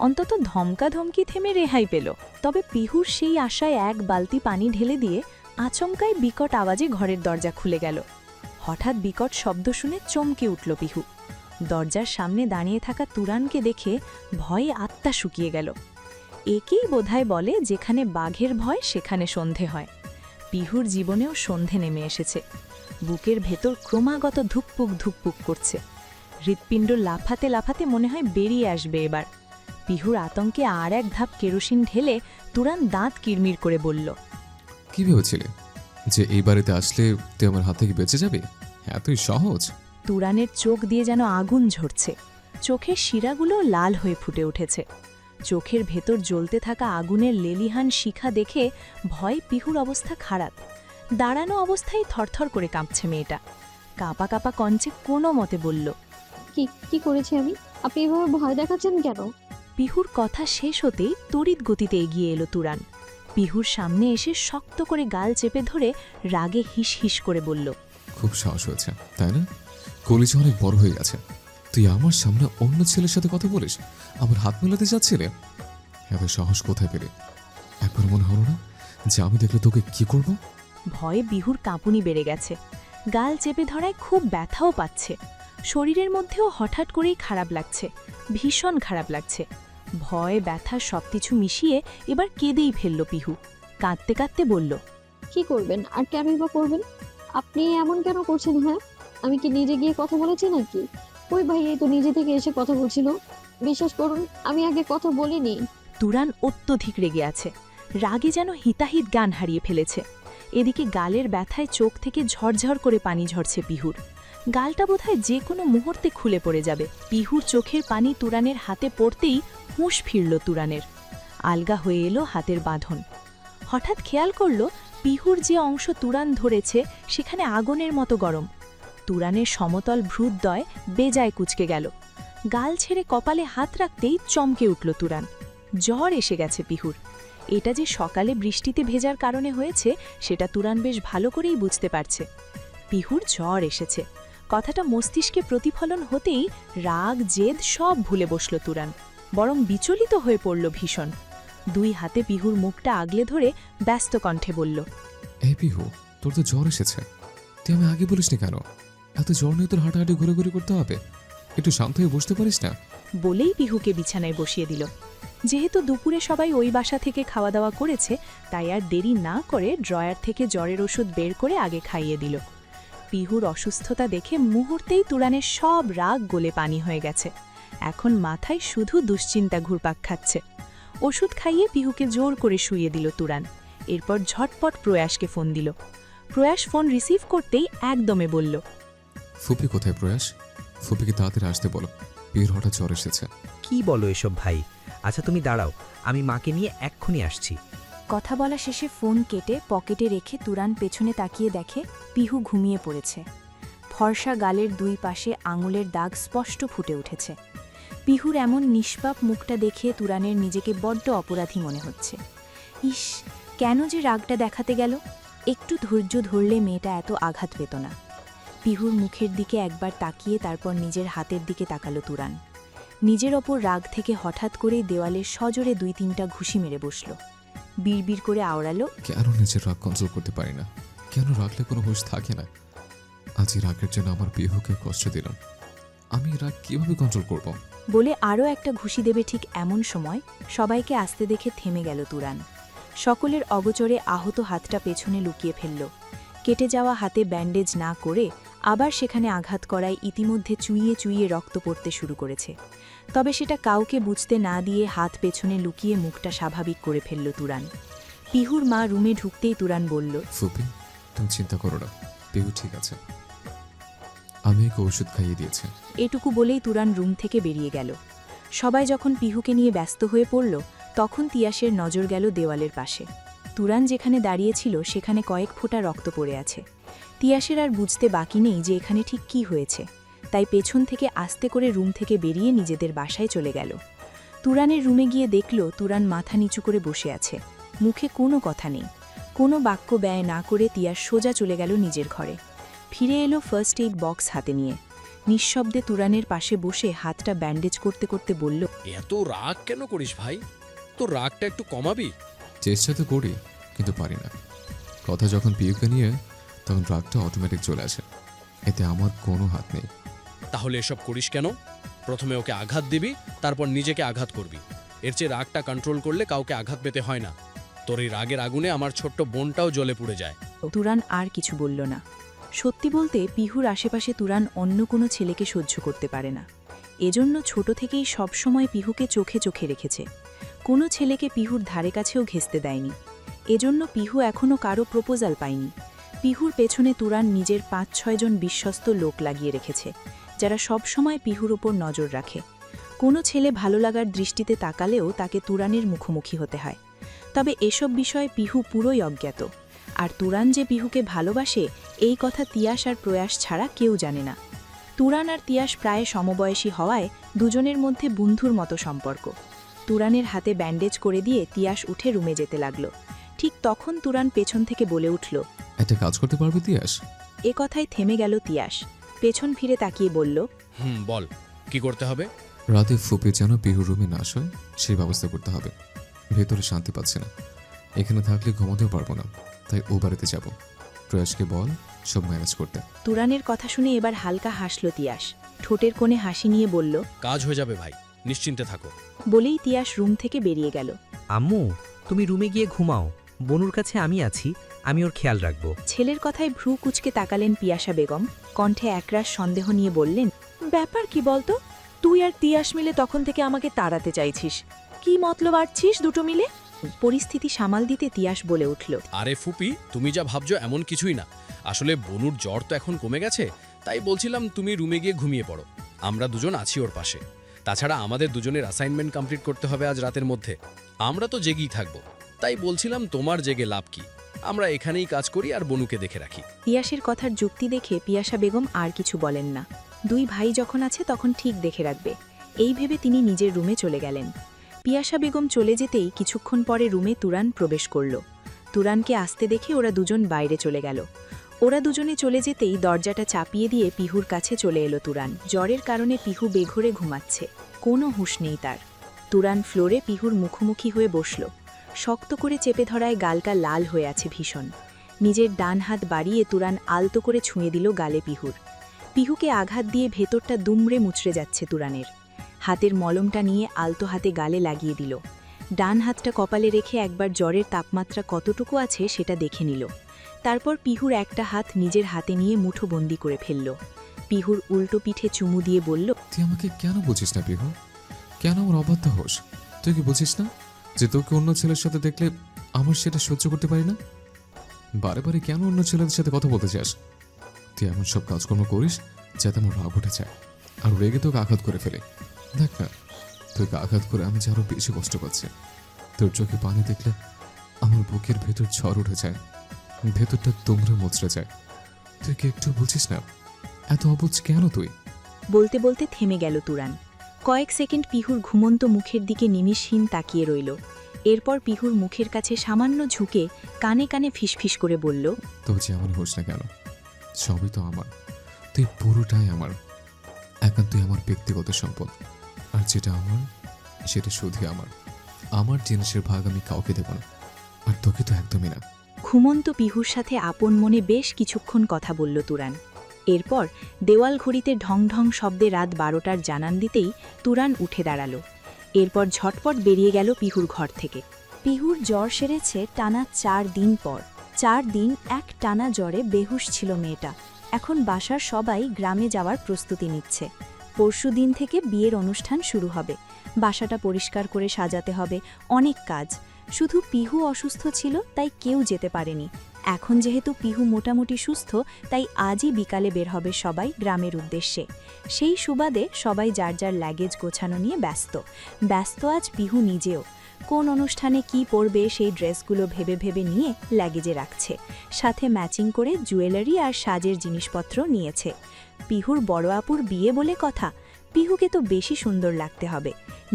অন্তত ধমকাধমকি থেমে রেহাই পেল। তবে পিহুর সেই আশায় এক বালতি পানি ঢেলে দিয়ে আচমকাই বিকট আওয়াজে ঘরের দরজা খুলে গেল। হঠাৎ বিকট শব্দ শুনে চমকে উঠল পিহু। দরজার সামনে দাঁড়িয়ে থাকা তুরানকে দেখে ভয়ে আত্মা শুকিয়ে গেল। একেই বোধহয় বলে যেখানে বাঘের ভয় সেখানে সন্ধে হয়। পিহুর জীবনেও সন্ধে নেমে এসেছে। বুকের ভেতর ক্রমাগত ধুকপুক ধুকপুক করছে। হৃৎপিণ্ড লাফাতে লাফাতে মনে হয় বেরিয়ে আসবে এবার। পিহুর আতঙ্কে আর এক ধাপ কেরোসিন ঢেলে তুরান দাঁত কিরমির করে বলল, কি ভেবেছিলে যে এই বাড়িতে আসলে তুই আমার হাত থেকে বেঁচে যাবে? এতই সহজ? তুরানের চোখ দিয়ে যেন আগুন ঝরছে। চোখের শিরাগুলো লাল হয়ে ফুটে উঠেছে। চোখের ভেতর জ্বলতে থাকা আগুনের লেলিহান শিখা দেখে ভয় পিহুর অবস্থা খারাপ। দাঁড়ানো অবস্থায় থরথর করে কাঁপছে মেয়েটা। কাঁপা কাঁপা কঞ্চে কোনো মতে বলল, কি করেছি আমি? আপনি এভাবে ভয় দেখাচ্ছেন কেন? পিহুর কথা শেষ হতেই তড়িৎ গতিতে এগিয়ে এলো তুরান। পিহুর সামনে এসে শক্ত করে গাল চেপে ধরে রাগে হিস হিস করে বলল, খুব সাহস হয়েছে তাই না? কলিজা অনেক বড় হয়ে গেছে। তুই আমার সামনে অন্য ছেলের সাথে কথা বলিস, আমার হাত মেলাতে যাচ্ছিলে? এত সাহস কোথায় পেলে? একবার মনে হলো না যে আমি দেখলে তোকে কি করব? ভয়ে বিহুর কাঁপুনি বেড়ে গেছে। গাল চেপে ধরায় খুব ব্যথাও পাচ্ছে। শরীরের মধ্যেও হঠাৎ করেই খারাপ লাগছে, ভীষণ খারাপ লাগছে। ভয় ব্যথা সবকিছু মিশিয়ে এবার কেঁদেই ফেলল পিহু। কাঁদতে কাঁদতে বলল, কি করবেন আর কেনই বা করবেন? আপনি এমন কেন করছেন? হ্যাঁ, আমি কি নিজে গিয়ে কথা বলেছি নাকি? ওই ভাই এই তো নিজে থেকে এসে কথা বলছিল। বিশ্বাস করুন আমি আগে কথা বলিনি। তুরান অত্যধিক রেগে আছে, রাগে যেন হিতাহিত জ্ঞান হারিয়ে ফেলেছে। এদিকে গালের ব্যথায় চোখ থেকে ঝরঝর করে পানি ঝরছে পিহুর। গালটা বোধহয় যে কোনো মুহূর্তে খুলে পড়ে যাবে। পিহুর চোখের পানি তুরানের হাতে পড়তেই হুঁশ ফিরল তুরানের। আলগা হয়ে এলো হাতের বাঁধন। হঠাৎ খেয়াল করল পিহুর যে অংশ তুরান ধরেছে সেখানে আগুনের মতো গরম। তুরানের সমতল ভ্রুদ্বয় বেজায় কুঁচকে গেল। গাল ছেড়ে কপালে হাত রাখতেই চমকে উঠল তুরান। জ্বর এসে গেছে পিহুর। এটা যে সকালে বৃষ্টিতে ভেজার কারণে হয়েছে সেটা তুরান বেশ ভালো করেই বুঝতে পারছে। পিহুর জ্বর এসেছে কথাটা মস্তিষ্কে প্রতিফলন হতেই রাগ জেদ সব ভুলে বসল তুরান, বরং বিচলিত হয়ে পড়ল ভীষণ। দুই হাতে পিহুর মুখটা আগলে ধরে ব্যস্ত কণ্ঠে বলল, এই পিহু, তোর তো জ্বর এসেছে, তুই আমি আগে বলিসনি কেন? এত জ্বর নিয়ে তোর হাঁটাহাঁটি ঘুরে করতে হবে, একটু শান্ত হয়ে বসতে পারিস না? বলেই পিহুকে বিছানায় বসিয়ে দিল। যেহেতু দুপুরে সবাই ওই বাসা থেকে খাওয়া দাওয়া করেছে, তাই আর দেরি না করে ড্রয়ার থেকে জ্বরের ওষুধ বের করে আগে খাইয়ে দিল। পিহুর অসুস্থতা দেখে মুহূর্তেই তুরানের সব রাগ গলে পানি হয়ে গেছে। এখন মাথায় শুধু দুশ্চিন্তা ঘুরপাক খাচ্ছে। ওষুধ খাইয়ে পিহুকে জোর করে শুইয়ে দিল তুরান। এরপর ঝটপট প্রয়াসকে ফোন দিল। প্রয়াস ফোন রিসিভ করতেই একদমে বলল, ফুপি কোথায় প্রয়াস? ফুপিকে তাড়াতাড়ি আসতে বলো, পিহুর হঠাৎ জ্বর এসেছে। কি বলো এসব ভাই? আচ্ছা তুমি দাঁড়াও, আমি মাকে নিয়ে এক্ষুনি আসছি। কথা বলা শেষে ফোন কেটে পকেটে রেখে তুরান পেছনে তাকিয়ে দেখে পিহু ঘুমিয়ে পড়েছে। ফর্সা গালের দুই পাশে আঙুলের দাগ স্পষ্ট ফুটে উঠেছে। পিহুর এমন নিষ্পাপ মুখটা দেখে তুরানের নিজেকে বড্ড অপরাধী মনে হচ্ছে। ইস, কেন যে রাগটা দেখাতে গেল? একটু ধৈর্য ধরলে মেয়েটা এত আঘাত পেত না। পিহুর মুখের দিকে একবার তাকিয়ে তারপর নিজের হাতের দিকে তাকালো তুরান। নিজের ওপর রাগ থেকে হঠাৎ করেই দেওয়ালে সজোরে 2-3টা ঘুষি মেরে বসল। বিড়বিড় করে আওড়ালো, কেন নিজের রাগ কন্ট্রোল করতে পারি না? কেন রাগলে কোনো হুঁশ থাকে না? আজ এই রাগের জন্য আমার পিহুকে কষ্ট দিলাম, আমি রাগ কিভাবে কন্ট্রোল করব? বলে আরও একটা ঘুষি দেবে ঠিক এমন সময় সবাইকে আসতে দেখে থেমে গেল তুরান। সকলের অগোচরে আহত হাতটা পেছনে লুকিয়ে ফেলল। কেটে যাওয়া হাতে ব্যান্ডেজ না করে আবার সেখানে আঘাত করায় ইতিমধ্যে চুইয়ে চুইয়ে রক্ত পড়তে শুরু করেছে। তবে সেটা কাউকে বুঝতে না দিয়ে হাত পেছনে লুকিয়ে মুখটা স্বাভাবিক করে ফেলল তুরান। পিহুর মা রুমে ঢুকতেই তুরান বলল, ফুপি, তুমি চিন্তা করো না, পিহু ঠিক আছে, আমি একে ওষুধ খাইয়ে দিয়েছি। এটুকু বলেই তুরান রুম থেকে বেরিয়ে গেল। সবাই যখন পিহুকে নিয়ে ব্যস্ত হয়ে পড়ল তখন তিয়াসের নজর গেল দেওয়ালের পাশে। তুরান যেখানে দাঁড়িয়েছিল সেখানে কয়েক ফোঁটা রক্ত পড়ে আছে। তিয়াসের আর বুঝতে বাকি নেই যে এখানে ঠিক কী হয়েছে, তাই পেছন থেকে আস্তে করে রুম থেকে বেরিয়ে নিজেদের বাসায় চলে গেল। তুরানের রুমে গিয়ে দেখল তুরান মাথা নিচু করে বসে আছে, মুখে কোনো কথা নেই। কোনো বাক্য ব্যয় না করে তিয়াস সোজা চলে গেল নিজের ঘরে। ফিরে এলো ফার্স্ট এইড বক্স হাতে নিয়ে। নিঃশব্দে তুরানের পাশে বসে হাতটা ব্যান্ডেজ করতে করতে বলল, এত রাগ কেন করিস ভাই? তোর রাগটা একটু কমাবি? চেষ্টা তো করি, কিন্তু পারি না। কথা যখন পিহুকে নিয়ে, তখন রাগটা অটোমেটিক চলে আসে, এতে আমার কোনো হাত নেই। তাহলে এসব করিস কেন? প্রথমে ওকে আঘাত দিবি, তারপর নিজেকে আঘাত করবি। এর চেয়ে রাগটা কন্ট্রোল করলে কাউকে আঘাত পেতে হয় না। তোর এই রাগের আগুনে আমার ছোট্ট বোনটাও জ্বলে পুড়ে যায়। তুরান আর কিছু বলল না। সত্যি বলতে পিহুর আশেপাশে তুরান অন্য কোনো ছেলেকে সহ্য করতে পারে না। এজন্য ছোট থেকেই সবসময় পিহুকে চোখে চোখে রেখেছে। কোনো ছেলেকে পিহুর ধারে কাছেও ঘেঁষতে দেয়নি। এজন্য পিহু এখনও কারো প্রপোজাল পায়নি। পিহুর পেছনে তুরান নিজের 5-6 জন বিশ্বস্ত লোক লাগিয়ে রেখেছে, যারা সবসময় পিহুর ওপর নজর রাখে। কোনো ছেলে ভালো লাগার দৃষ্টিতে তাকালেও তাকে তুরানের মুখোমুখি হতে হয়। তবে এসব বিষয়ে পিহু পুরোই অজ্ঞাত। আর তুরান যে পিহুকে ভালোবাসে এই কথা তিয়াস আর প্রয়াস ছাড়া কেউ জানে না। তুরান আর তিয়াস প্রায় সমবয়সী হওয়ায় দুজনের মধ্যে বন্ধুর মতো সম্পর্ক। তুরানের হাতে ব্যান্ডেজ করে দিয়ে তিয়াস উঠে রুমে যেতে লাগল। ঠিক তখন তুরান পেছন থেকে বলে উঠল, একটা কাজ করতে পারবে তিয়াস? এ কথায় থেমে গেল তিয়াস। পেছন ফিরে তাকিয়ে বলল, বল, কি করতে হবে? রাতে ফুপি যেন পিহুর রুমে না আসে সেই ব্যবস্থা করতে হবে। ভেতরে শান্তি পাচ্ছে না, এখানে থাকলে ঘুমাতেও পারবো না, তাই ও বাড়িতে যাব। প্রয়াসকে বল সব ম্যানেজ করতে। তুরানের কথা শুনে এবার হালকা হাসল তিয়াস। ঠোঁটের কোণে হাসি নিয়ে বলল, কাজ হয়ে যাবে ভাই, নিশ্চিন্তে থাকো। বলেই তিয়াস রুম থেকে বেরিয়ে গেল। আম্মু, তুমি রুমে গিয়ে ঘুমাও, বনুর কাছে আমি আছি, আমি ওর খেয়াল রাখবো। ছেলের কথায় ভ্রু কুচকে তাকালেন পিয়াসা বেগম। কণ্ঠে একরাশ সন্দেহ নিয়ে বললেন, ব্যাপার কি বলতো? তুই আর তিয়াস মিলে তখন থেকে আমাকে তাড়াতে চাইছিস। কি মতলব আটছিস দুটো মিলে? পরিস্থিতি সামাল দিতে তিয়াস বলে উঠল। আরে ফুপি, তুমি যা ভাবছো এমন কিছুই না। আসলে বনুর জ্বর তো এখন কমে গেছে, তাই বলছিলাম তুমি রুমে গিয়ে ঘুমিয়ে পড়ো। আমরা দুজন আছি ওর পাশে। তাছাড়া আমাদের দুজনের অ্যাসাইনমেন্ট কমপ্লিট করতে হবে আজ রাতের মধ্যে। আমরা তো জেগেই থাকবো, তাই বলছিলাম তোমার জেগে লাভ কি? আমরা এখানেই কাজ করি আর বনুকে দেখে রাখি। তিয়াসের কথার যুক্তি দেখে পিয়াসা বেগম আর কিছু বলেন না। দুই ভাই যখন আছে তখন ঠিক দেখে রাখবে, এই ভেবে তিনি নিজের রুমে চলে গেলেন। পিয়াসা বেগম চলে যেতেই কিছুক্ষণ পরে রুমে তুরান প্রবেশ করল। তুরানকে আসতে দেখে ওরা দুজন বাইরে চলে গেল। ওরা দুজনে চলে যেতেই দরজাটা চাপিয়ে দিয়ে পিহুর কাছে চলে এলো তুরান। জ্বরের কারণে পিহু বেঘরে ঘুমাচ্ছে, কোনো হুঁশ নেই তার। তুরান ফ্লোরে পিহুর মুখোমুখি হয়ে বসল। শক্ত করে চেপে ধরায় গালটা লাল হয়ে আছে ভীষণ। নিজের ডান হাত বাড়িয়ে তুরান আলতো করে ছুঁয়ে দিল গালে পিহুর। পিহুকে আঘাত দিয়ে ভেতরটা দুমড়ে মুচড়ে যাচ্ছে তুরানের। হাতের মলমটা নিয়ে আলতো হাতে গালে লাগিয়ে দিল। ডান হাতটা কপালে রেখে একবার জ্বরের তাপমাত্রা কতটুকু আছে সেটা দেখে নিল। তারপর পিহুর একটা হাত নিজের হাতে নিয়ে মুঠোবন্দি করে ফেলল। পিহুর উল্টো পিঠে চুমু দিয়ে বলল, তুই আমাকে কেন বুঝিস না পিহু? কেন আমার অবাধ্য হোস? তুই কি বুঝিস না যে তোকে অন্য ছেলের সাথে দেখলে আমার সেটা সহ্য করতে পারি না? বারে বারে কেন অন্য ছেলেদের সাথে কথা বলতে চাস? তুই এমন সব কাজকর্ম করিস যাতে আমার রাগ উঠে যায় আর রেগে তোকে আঘাত করে ফেলে। দেখ না, তোকে আঘাত করে আমি যে আরো বেশি কষ্ট পাচ্ছি। তোর চোখে পানি দেখলে আমার বুকের ভেতর ঝড় উঠে যায়, ভেতরটা তোমরা মোচড়ে যায়। তুই কি একটু বুঝিস না? এত অবুঝ কেন তুই? বলতে বলতে থেমে গেল তুরান। কয়েক সেকেন্ড পিহুর ঘুমন্ত মুখের দিকে নিমিষহীন তাকিয়ে রইল। এরপর পিহুর মুখের কাছে সামান্য ঝুঁকে কানে কানে ফিসফিস করে বলল, তবে যেমন হোস না কেন, সবই তো আমার। তুই পুরোটাই আমার, একান্তই আমার ব্যক্তিগত সম্পদ। আর যেটা আমার সেটা শুধুই আমার। আমার জিনিসের ভাগ আমি কাউকে দেব না, আর তোকে তো একদমই না। ঘুমন্ত পিহুর সাথে আপন মনে বেশ কিছুক্ষণ কথা বলল তুরান। এরপর দেওয়াল ঘড়িতে ঢং ঢং শব্দে রাত 12টার জানান দিতেই তুরান উঠে দাঁড়াল। এরপর ঝটপট বেরিয়ে গেল পিহুর ঘর থেকে। পিহুর জ্বর সেরেছে টানা 4 দিন পর। 4 দিন এক টানা জ্বরে বেহুশ ছিল মেয়েটা। এখন বাসার সবাই গ্রামে যাওয়ার প্রস্তুতি নিচ্ছে। পরশু দিন থেকে বিয়ের অনুষ্ঠান শুরু হবে। বাসাটা পরিষ্কার করে সাজাতে হবে, অনেক কাজ। শুধু পিহু অসুস্থ ছিল তাই কেউ যেতে পারেনি। এখন যেহেতু পিহু মোটামুটি সুস্থ, তাই আজই বিকালে বের হবে সবাই গ্রামের উদ্দেশ্যে। সেই সুবাদে সবাই যার যার লাগেজ গোছানো নিয়ে ব্যস্ত আজ পিহু নিজেও। কোন অনুষ্ঠানে কি পরবে সেই ড্রেসগুলো ভেবে ভেবে নিয়ে লাগেজে রাখছে। সাথে ম্যাচিং করে জুয়েলারি আর সাজের জিনিসপত্র নিয়েছে। পিহুর বড় আপুর বিয়ে বলে কথা, পিহুকে তো বেশি সুন্দর লাগতে হবে।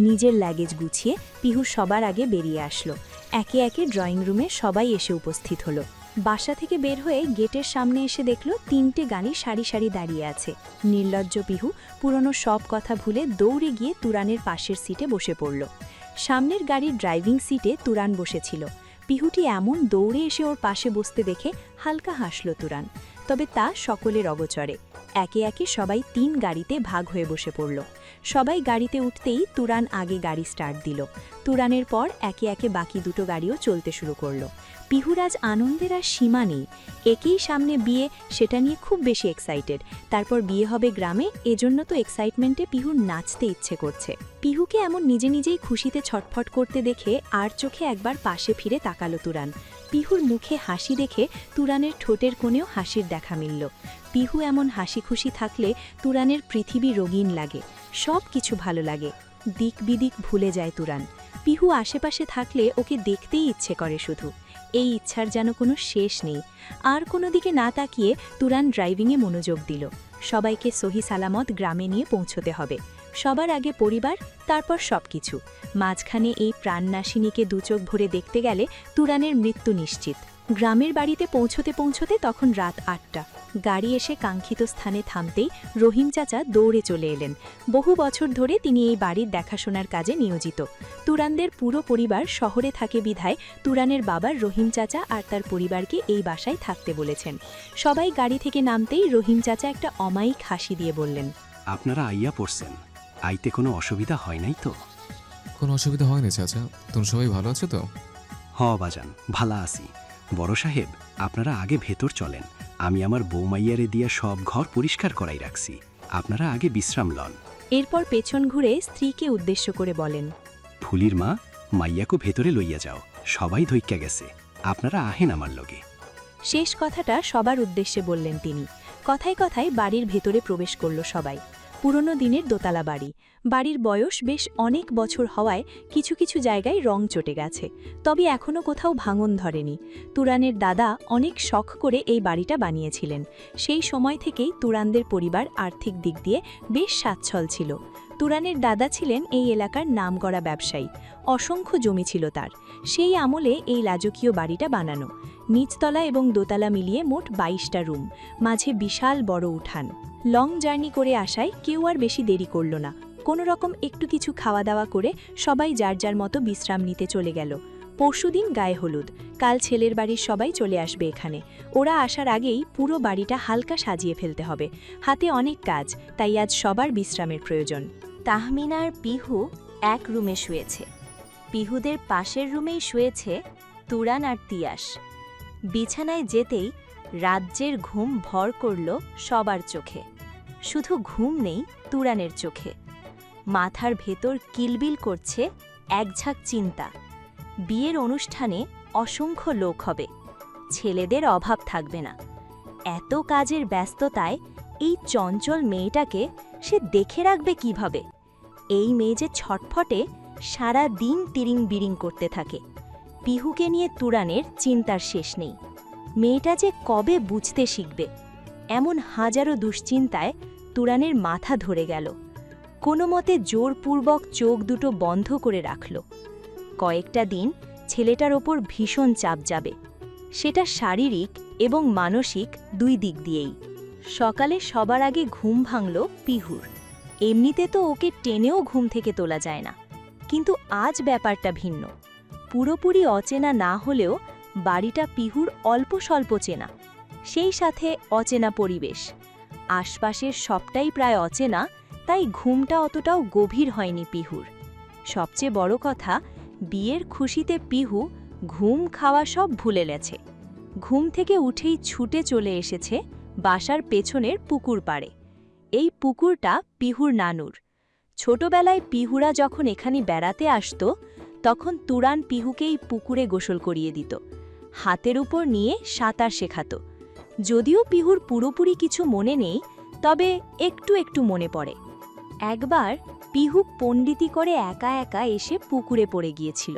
নিজের লাগেজ গুছিয়ে পিহু সবার আগে বেরিয়ে আসলো। একে একে ড্রয়িং রুমে সবাই এসে উপস্থিত হলো। বাসা থেকে বের হয়ে গেটের সামনে এসে দেখল 3টে গাড়ি সারি সারি দাঁড়িয়ে আছে। নির্লজ্জ পিহু পুরনো সব কথা ভুলে দৌড়ে গিয়ে তুরানের পাশের সিটে বসে পড়ল। সামনের গাড়ির ড্রাইভিং সিটে তুরান বসেছিল। পিহুটি এমন দৌড়ে এসে ওর পাশে বসতে দেখে হালকা হাসল তুরান, তবে তা সকলের অগোচরে। একে একে সবাই 3 গাড়িতে ভাগ হয়ে বসে পড়ল। সবাই গাড়িতে উঠতেই তুরান আগে গাড়ি স্টার্ট দিল। তুরানের পর একে একে বাকি 2টো গাড়িও চলতে শুরু করল। পিহুর আজ আনন্দের আর সীমা নেই। একেই সামনে বিয়ে, সেটা নিয়ে খুব বেশি এক্সাইটেড। তারপর বিয়ে হবে গ্রামে, এজন্য তো এক্সাইটমেন্টে পিহুর নাচতে ইচ্ছে করছে। পিহুকে এমন নিজে নিজেই খুশিতে ছটফট করতে দেখে আর চোখে একবার পাশে ফিরে তাকালো তুরান। পিহুর মুখে হাসি দেখে তুরানের ঠোঁটের কোণেও হাসির দেখা মিলল। পিহু এমন হাসি খুশি থাকলে তুরানের পৃথিবী রঙিন লাগে, সব কিছু ভালো লাগে। দিক বিদিক ভুলে যায় তুরান। পিহু আশেপাশে থাকলে ওকে দেখতেই ইচ্ছে করে শুধু। এই ইচ্ছার যেন কোনো শেষ নেই। আর কোনো দিকে না তাকিয়ে তুরান ড্রাইভিংয়ে মনোযোগ দিল। সবাইকে সহি সালামত গ্রামে নিয়ে পৌঁছতে হবে। সবার আগে পরিবার, তারপর সবকিছু। মাঝখানে এই প্রাণনাশিনীকে দুচোখ ভরে দেখতে গেলে তুরানের মৃত্যু নিশ্চিত। গ্রামের বাড়িতে পৌঁছতে পৌঁছতে তখন রাত 8টা। গাড়ি এসে কাঙ্ক্ষিত স্থানে থামতেই রহিম চাচা দৌড়ে চলে এলেন। বহু বছর ধরে তিনি এই বাড়ির দেখাশোনার কাজে নিয়োজিত। তুরানদের পুরো পরিবার শহরে থাকে বিধায় তুরানের বাবার রহিম চাচা আর তার পরিবারকে এই বাসায় থাকতে বলেছেন। সবাই গাড়ি থেকে নামতেই রহিম চাচা একটা অমায়িক হাসি দিয়ে বললেন, আপনারা আইয়া পড়ছেন, আইতে কোনো অসুবিধা হয় নাই তো? কোনো অসুবিধা হয় না চাচা, তোমরা সবাই ভালো আছো তো? হ বাজান, ভালা আছি। বড় সাহেব, আপনারা আগে ভেতর চলেন। আমি আমার বৌমাইয়ারে দিয়া সব ঘর পরিষ্কার করাই রাখছি। আপনারা আগে বিশ্রাম লন। এরপর পেছন ঘুরে স্ত্রীকে উদ্দেশ্য করে বলেন, ফুলির মা, মাইয়াকো ভেতরে লইয়া যাও, সবাই ধৈক্যা গেছে, আপনারা আহেন আমার লগে। শেষ কথাটা সবার উদ্দেশ্যে বললেন তিনি। কথায় কথায় বাড়ির ভেতরে প্রবেশ করল সবাই। পুরনো দিনের দোতলা বাড়ি। বাড়ির বয়স বেশ অনেক বছর হওয়ায় কিছু কিছু জায়গায় রং চটে গেছে, তবে এখনও কোথাও ভাঙন ধরেনি। তুরানের দাদা অনেক শখ করে এই বাড়িটা বানিয়েছিলেন। সেই সময় থেকেই তুরানদের পরিবার আর্থিক দিক দিয়ে বেশ সচ্ছল ছিল। তুরানের দাদা ছিলেন এই এলাকার নামকরা ব্যবসায়ী। অসংখ্য জমি ছিল তার। সেই আমলে এই রাজকীয় বাড়িটা বানানো। নিচতলা এবং দোতলা মিলিয়ে মোট 22টা রুম, মাঝে বিশাল বড় উঠান। লং জার্নি করে আসায় কেউ আর বেশি দেরি করল না। কোনো রকম একটু কিছু খাওয়া দাওয়া করে সবাই যার যার মতো বিশ্রাম নিতে চলে গেল। পরশুদিন গায়ে হলুদ, কাল ছেলের বাড়ির সবাই চলে আসবে এখানে। ওরা আসার আগেই পুরো বাড়িটা হালকা সাজিয়ে ফেলতে হবে। হাতে অনেক কাজ, তাই আজ সবার বিশ্রামের প্রয়োজন। তাহমিনা আর পিহু এক রুমে শুয়েছে। পিহুদের পাশের রুমেই শুয়েছে তুরান আর তিয়াস। বিছানায় যেতেই রাজ্যের ঘুম ভর করল সবার চোখে। শুধু ঘুম নেই তুরানের চোখে। মাথার ভেতর কিলবিল করছে একঝাঁক চিন্তা। বিয়ের অনুষ্ঠানে অসংখ্য লোক হবে, ছেলেদের অভাব থাকবে না। এত কাজের ব্যস্ততায় এই চঞ্চল মেয়েটাকে সে দেখে রাখবে কিভাবে? এই মেয়ে যে ছটফটে সারা দিন তিরিং বিরিং করতে থাকে। পিহুকে নিয়ে তুরানের চিন্তার শেষ নেই। মেয়েটা যে কবে বুঝতে শিখবে, এমন হাজারো দুশ্চিন্তায় তুরানের মাথা ধরে গেল। কোনো মতে জোরপূর্বক চোখ দুটো বন্ধ করে রাখল। কয়েকটা দিন ছেলেটার ওপর ভীষণ চাপ যাবে, সেটা শারীরিক এবং মানসিক দুই দিক দিয়েই। সকালে সবার আগে ঘুম ভাঙল পিহুর। এমনিতে তো ওকে টেনেও ঘুম থেকে তোলা যায় না, কিন্তু আজ ব্যাপারটা ভিন্ন। পুরোপুরি অচেনা না হলেও বাড়িটা পিহুর অল্প স্বল্প চেনা, সেই সাথে অচেনা পরিবেশ। আশপাশের সবটাই প্রায় অচেনা, তাই ঘুমটা অতটাও গভীর হয়নি পিহুর। সবচেয়ে বড় কথা, বিয়ের খুশিতে পিহু ঘুম খাওয়া সব ভুলে গেছে। ঘুম থেকে উঠেই ছুটে চলে এসেছে বাসার পেছনের পুকুর পাড়ে। এই পুকুরটা পিহুর নানুর। ছোটবেলায় পিহুরা যখন এখানে বেড়াতে আসত, তখন তুরান পিহুকেই পুকুরে গোসল করিয়ে দিত, হাতের উপর নিয়ে সাঁতার শেখাত। যদিও পিহুর পুরোপুরি কিছু মনে নেই, তবে একটু একটু মনে পড়ে। একবার পিহু পণ্ডিতি করে একা একা এসে পুকুরে পড়ে গিয়েছিল।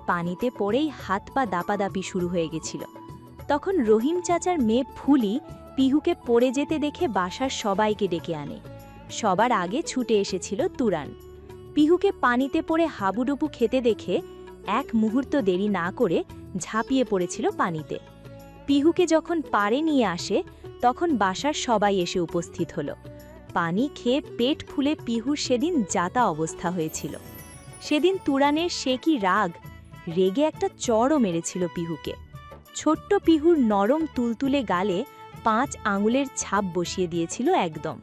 পানিতে পড়েই হাত পা দাপাদাপি শুরু হয়ে গেছিল। তখন রহিম চাচার মেয়ে ফুলি পিহুকে পড়ে যেতে দেখে বাসার সবাইকে ডেকে আনে। সবার আগে ছুটে এসেছিল তুরান। পিহুকে পানিতে পড়ে হাবুডুবু খেতে দেখে এক মুহূর্ত দেরি না করে ঝাঁপিয়ে পড়েছিল পানিতে। পিহুকে যখন পাড়ে নিয়ে আসে, তখন বাসার সবাই এসে উপস্থিত হল। পানি খেয়ে পেট ফুলে পিহুর সেদিন যাতা অবস্থা হয়েছিল। সেদিন তুরানের সে কি রাগ, রেগে একটা চড়ও মেরেছিল পিহুকে। ছোট্ট পিহুর নরম তুলতুলে গালে 5 আঙুলের ছাপ বসিয়ে দিয়েছিল একদম।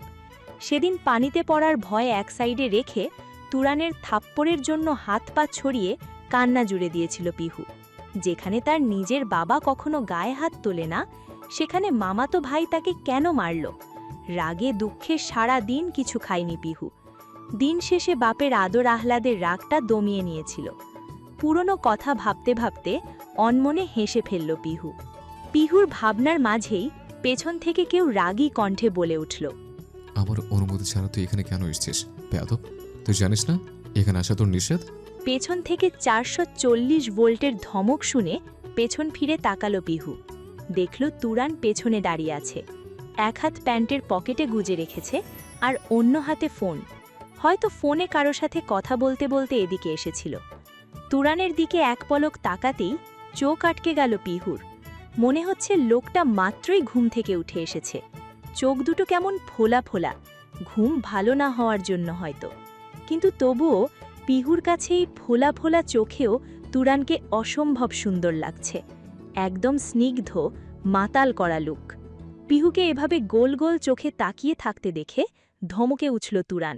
সেদিন পানিতে পড়ার ভয় এক সাইডে রেখে তুরানের থাপ্পড়ের জন্য হাত পা ছড়িয়ে কান্না জুড়ে দিয়েছিল পিহু। যেখানে তার নিজের বাবা কখনো গায়ে হাত তোলে না, সেখানে মামাতো ভাই তাকে কেন মারল? রাগে দুঃখে সারা দিন কিছু খায়নি পিহু। দিন শেষে বাপের আদর আহ্লাদের রাগটা দমিয়ে নিয়েছিল। পুরনো কথা ভাবতে ভাবতে অনমনে হেসে ফেলল পিহু। পিহুর ভাবনার মাঝেই পেছন থেকে কেউ রাগী কণ্ঠে বলে উঠল, আমার অনুমতি ছাড়া তুই এখানে কেন এসেছিস বেয়াদব? তুই জানিস না এখানে আসা তোর নিষেধ? পেছন থেকে 440 ভোল্টের ধমক শুনে পেছন ফিরে তাকালো পিহু। দেখল তুরান পেছনে দাঁড়িয়ে আছে। এক হাত প্যান্টের পকেটে গুজে রেখেছে, আর অন্য হাতে ফোন। হয়তো ফোনে কারো সাথে কথা বলতে বলতে এদিকে এসেছিল। তুরানের দিকে এক পলক তাকাতেই চোখ আটকে গেল পিহুর। মনে হচ্ছে লোকটা মাত্রই ঘুম থেকে উঠে এসেছে। চোখ দুটো কেমন ফোলা ফোলা, ঘুম ভালো না হওয়ার জন্য হয়তো। কিন্তু তবুও পিহুর কাছে এই ফোলা ফোলা চোখেও তুরানকে অসম্ভব সুন্দর লাগছে। একদম স্নিগ্ধ, মাতাল করা লুক। পিহুকে এভাবে গোল গোল চোখে তাকিয়ে থাকতে দেখে ধমকে উঠল তুরান।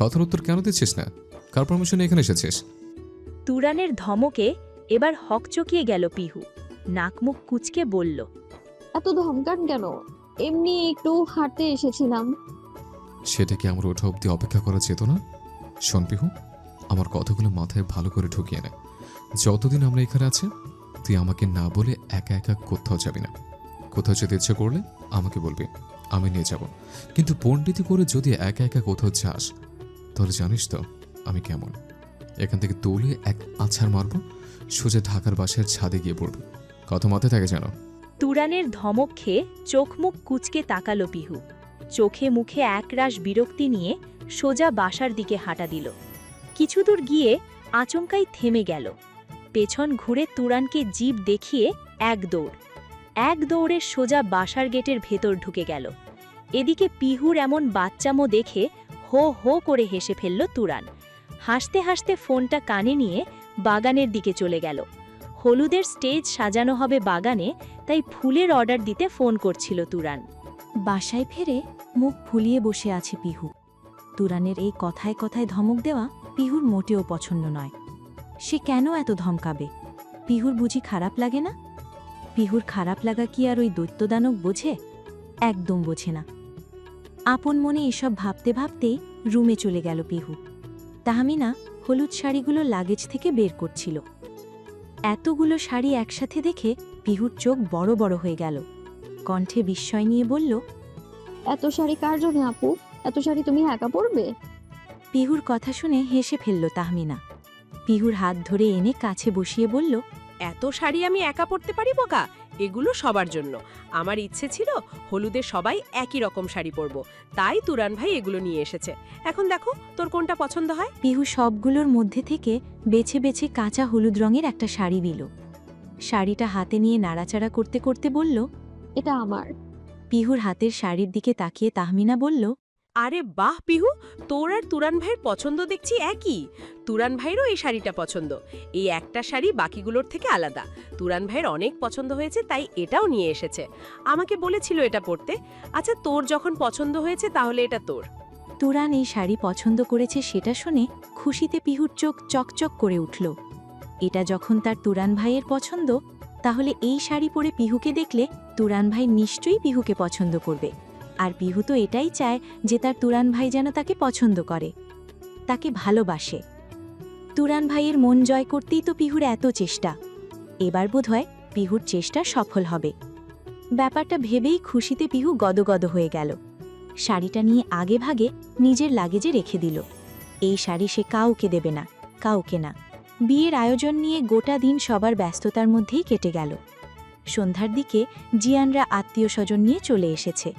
কথার উত্তর কেন দিচ্ছিস না? কার পারমিশনে এখানে এসেছিস? তুরানের ধমকে এবার হকচকিয়ে গেল পিহু। নাকমুখ কুচকে বলল, এত ধমকান কেন? এমনি একটু হাঁটতে এসেছিলাম। সেটা কি আমার ওঠা অবধি অপেক্ষা করা যেত না? শোন পিহু, আমার কথাগুলো মাথায় ভালো করে ঢুকিয়ে নে। যতদিন আমরা এখানে আছি তুই আমাকে না বলে একা একা কোথাও যাবি না। কোথাও যেতে ইচ্ছে করলে আমাকে বলবি, আমি নিয়ে যাব। কিন্তু পণ্ডিতি করে যদি একা একা কোথাও যাস তাহলে জানিস তো আমি কেমন। এখান থেকে তুলে এক আছাড় মারব, সোজা ঢাকার বাসার ছাদে গিয়ে পড়বে। কত মাথায় থাকে জানো? তুরানের ধমক খেয়ে চোখ মুখ কুঁচকে তাকালো পিহু। চোখে মুখে একরাশ বিরক্তি নিয়ে সোজা বাসার দিকে হাঁটা দিল। কিছু দূর গিয়ে আচমকাই থেমে গেল। পেছন ঘুরে তুরানকে জিভ দেখিয়ে এক দৌড়ে সোজা বাসার গেটের ভেতর ঢুকে গেল। এদিকে পিহুর এমন বাচ্চামো দেখে হো হো করে হেসে ফেলল তুরান। হাসতে হাসতে ফোনটা কানে নিয়ে বাগানের দিকে চলে গেল। হলুদের স্টেজ সাজানো হবে বাগানে, তাই ফুলের অর্ডার দিতে ফোন করছিল তুরান। বাসায় ফেরে মুখ ফুলিয়ে বসে আছে পিহু। তুরানের এই কথায় কথায় ধমক দেওয়া পিহুর মোটেও পছন্দ নয়। সে কেন এত ধমকাবে? পিহুর বুঝি খারাপ লাগে না? পিহুর খারাপ লাগা কি আর ওই দৈত্যদানব বোঝে? একদম বোঝে না। আপন মনে এসব ভাবতে ভাবতেই রুমে চলে গেল পিহু। তাহমিনা হলুদ শাড়িগুলো লাগেজ থেকে বের করছিল। এতগুলো শাড়ি একসাথে দেখে পিহুর চোখ বড় বড় হয়ে গেল। কণ্ঠে বিস্ময় নিয়ে বলল, এত শাড়ি কার জন্য আপু? এত শাড়ি তুমি একা পরবে? পিহুর কথা শুনে হেসে ফেলল তাহমিনা। পিহুর হাত ধরে এনে কাছে বসিয়ে বলল, এত শাড়ি আমি একা পরতে পারি বোকা? এগুলো সবার জন্য। আমার ইচ্ছে ছিল হলুদে সবাই একই রকম শাড়ি পরব, তাই তুরান ভাই এগুলো নিয়ে এসেছে। এখন দেখো তোর কোনটা পছন্দ হয়। পিহু সবগুলোর মধ্যে থেকে বেছে বেছে কাঁচা হলুদ রঙের একটা শাড়ি দিল। শাড়িটা হাতে নিয়ে নাড়াচাড়া করতে করতে বলল, এটা আমার। পিহুর হাতের শাড়ির দিকে তাকিয়ে তাহমিনা বলল, আরে বাহ পিহু, তোর আর তুরান ভাইয়ের পছন্দ দেখছি একই। তুরান ভাইয়েরও এই শাড়িটা পছন্দ। এই একটা শাড়ি বাকিগুলোর থেকে আলাদা। তুরান ভাইয়ের অনেক পছন্দ হয়েছে, তাই এটাও নিয়ে এসেছে। আমাকে বলেছিল এটা পরতে। আচ্ছা, তোর যখন পছন্দ হয়েছে তাহলে এটা তোর। তুরান এই শাড়ি পছন্দ করেছে সেটা শুনে খুশিতে পিহুর চোখ চকচক করে উঠল। এটা যখন তার তুরান ভাইয়ের পছন্দ, তাহলে এই শাড়ি পরে পিহুকে দেখলে তুরান ভাই নিশ্চয়ই পিহুকে পছন্দ করবে। আর পিহু তো এটাই চায় যে তার তুরান ভাই যেন তাকে পছন্দ করে, তাকে ভালোবাসে। তুরান ভাইয়ের মন জয় করতেই তো পিহুর এত চেষ্টা। এবার বোধহয় পিহুর চেষ্টা সফল হবে। ব্যাপারটা ভেবেই খুশিতে পিহু গদগদ হয়ে গেল। শাড়িটা নিয়ে আগে ভাগে নিজের লাগেজে রেখে দিল। এই শাড়ি সে কাউকে দেবে না, কাউকে না। বিয়ের আয়োজন নিয়ে গোটা দিন সবার ব্যস্ততার মধ্যেই কেটে গেল। সন্ধ্যার দিকে জিয়ানরা আত্মীয় স্বজন নিয়ে চলে এসেছে।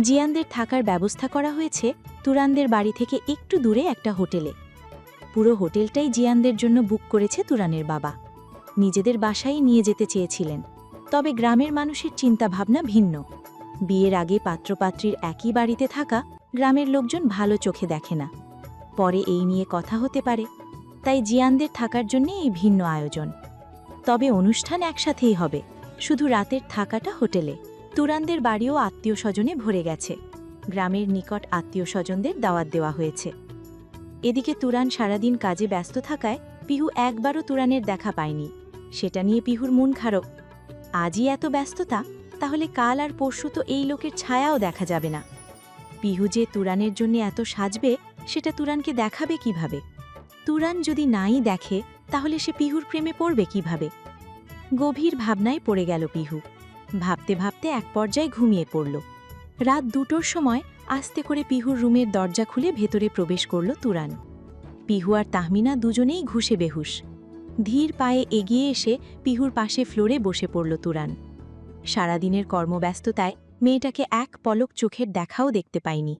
জিয়ানদের থাকার ব্যবস্থা করা হয়েছে তুরানদের বাড়ি থেকে একটু দূরে একটা হোটেলে। পুরো হোটেলটাই জিয়ানদের জন্য বুক করেছে তুরানের বাবা। নিজেদের বাসায় নিয়ে যেতে চেয়েছিলেন, তবে গ্রামের মানুষের চিন্তাভাবনা ভিন্ন। বিয়ের আগে পাত্রপাত্রীর একই বাড়িতে থাকা গ্রামের লোকজন ভালো চোখে দেখে না। পরে এই নিয়ে কথা হতে পারে, তাই জিয়ানদের থাকার জন্য এই ভিন্ন আয়োজন। তবে অনুষ্ঠান একসাথেই হবে, শুধু রাতের থাকাটা হোটেলে। তুরানদের বাড়িও আত্মীয় স্বজনে ভরে গেছে। গ্রামের নিকট আত্মীয় স্বজনদের দাওয়াত দেওয়া হয়েছে। এদিকে তুরান সারাদিন কাজে ব্যস্ত থাকায় পিহু একবারও তুরানের দেখা পায়নি। সেটা নিয়ে পিহুর মন খারাপ। আজই এত ব্যস্ততা, তাহলে কাল আর পরশু তো এই লোকের ছায়াও দেখা যাবে না। পিহু যে তুরানের জন্য এত সাজবে, সেটা তুরানকে দেখাবে কিভাবে? তুরান যদি নাই দেখে, তাহলে সে পিহুর প্রেমে পড়বে কিভাবে? গভীর ভাবনায় পড়ে গেল পিহু। ভাবতে ভাবতে এক পর্যায়ে ঘুমিয়ে পড়ল। রাত 2টোর সময় আস্তে করে পিহুর রুমের দরজা খুলে ভেতরে প্রবেশ করল তুরান। পিহু আর তাহমিনা দুজনেই ঘুষে বেহুশ। ধীর পায়ে এগিয়ে এসে পিহুর পাশে ফ্লোরে বসে পড়ল তুরান। সারাদিনের কর্মব্যস্ততায় মেয়েটাকে এক পলক চোখের দেখাও দেখতে পায়নি।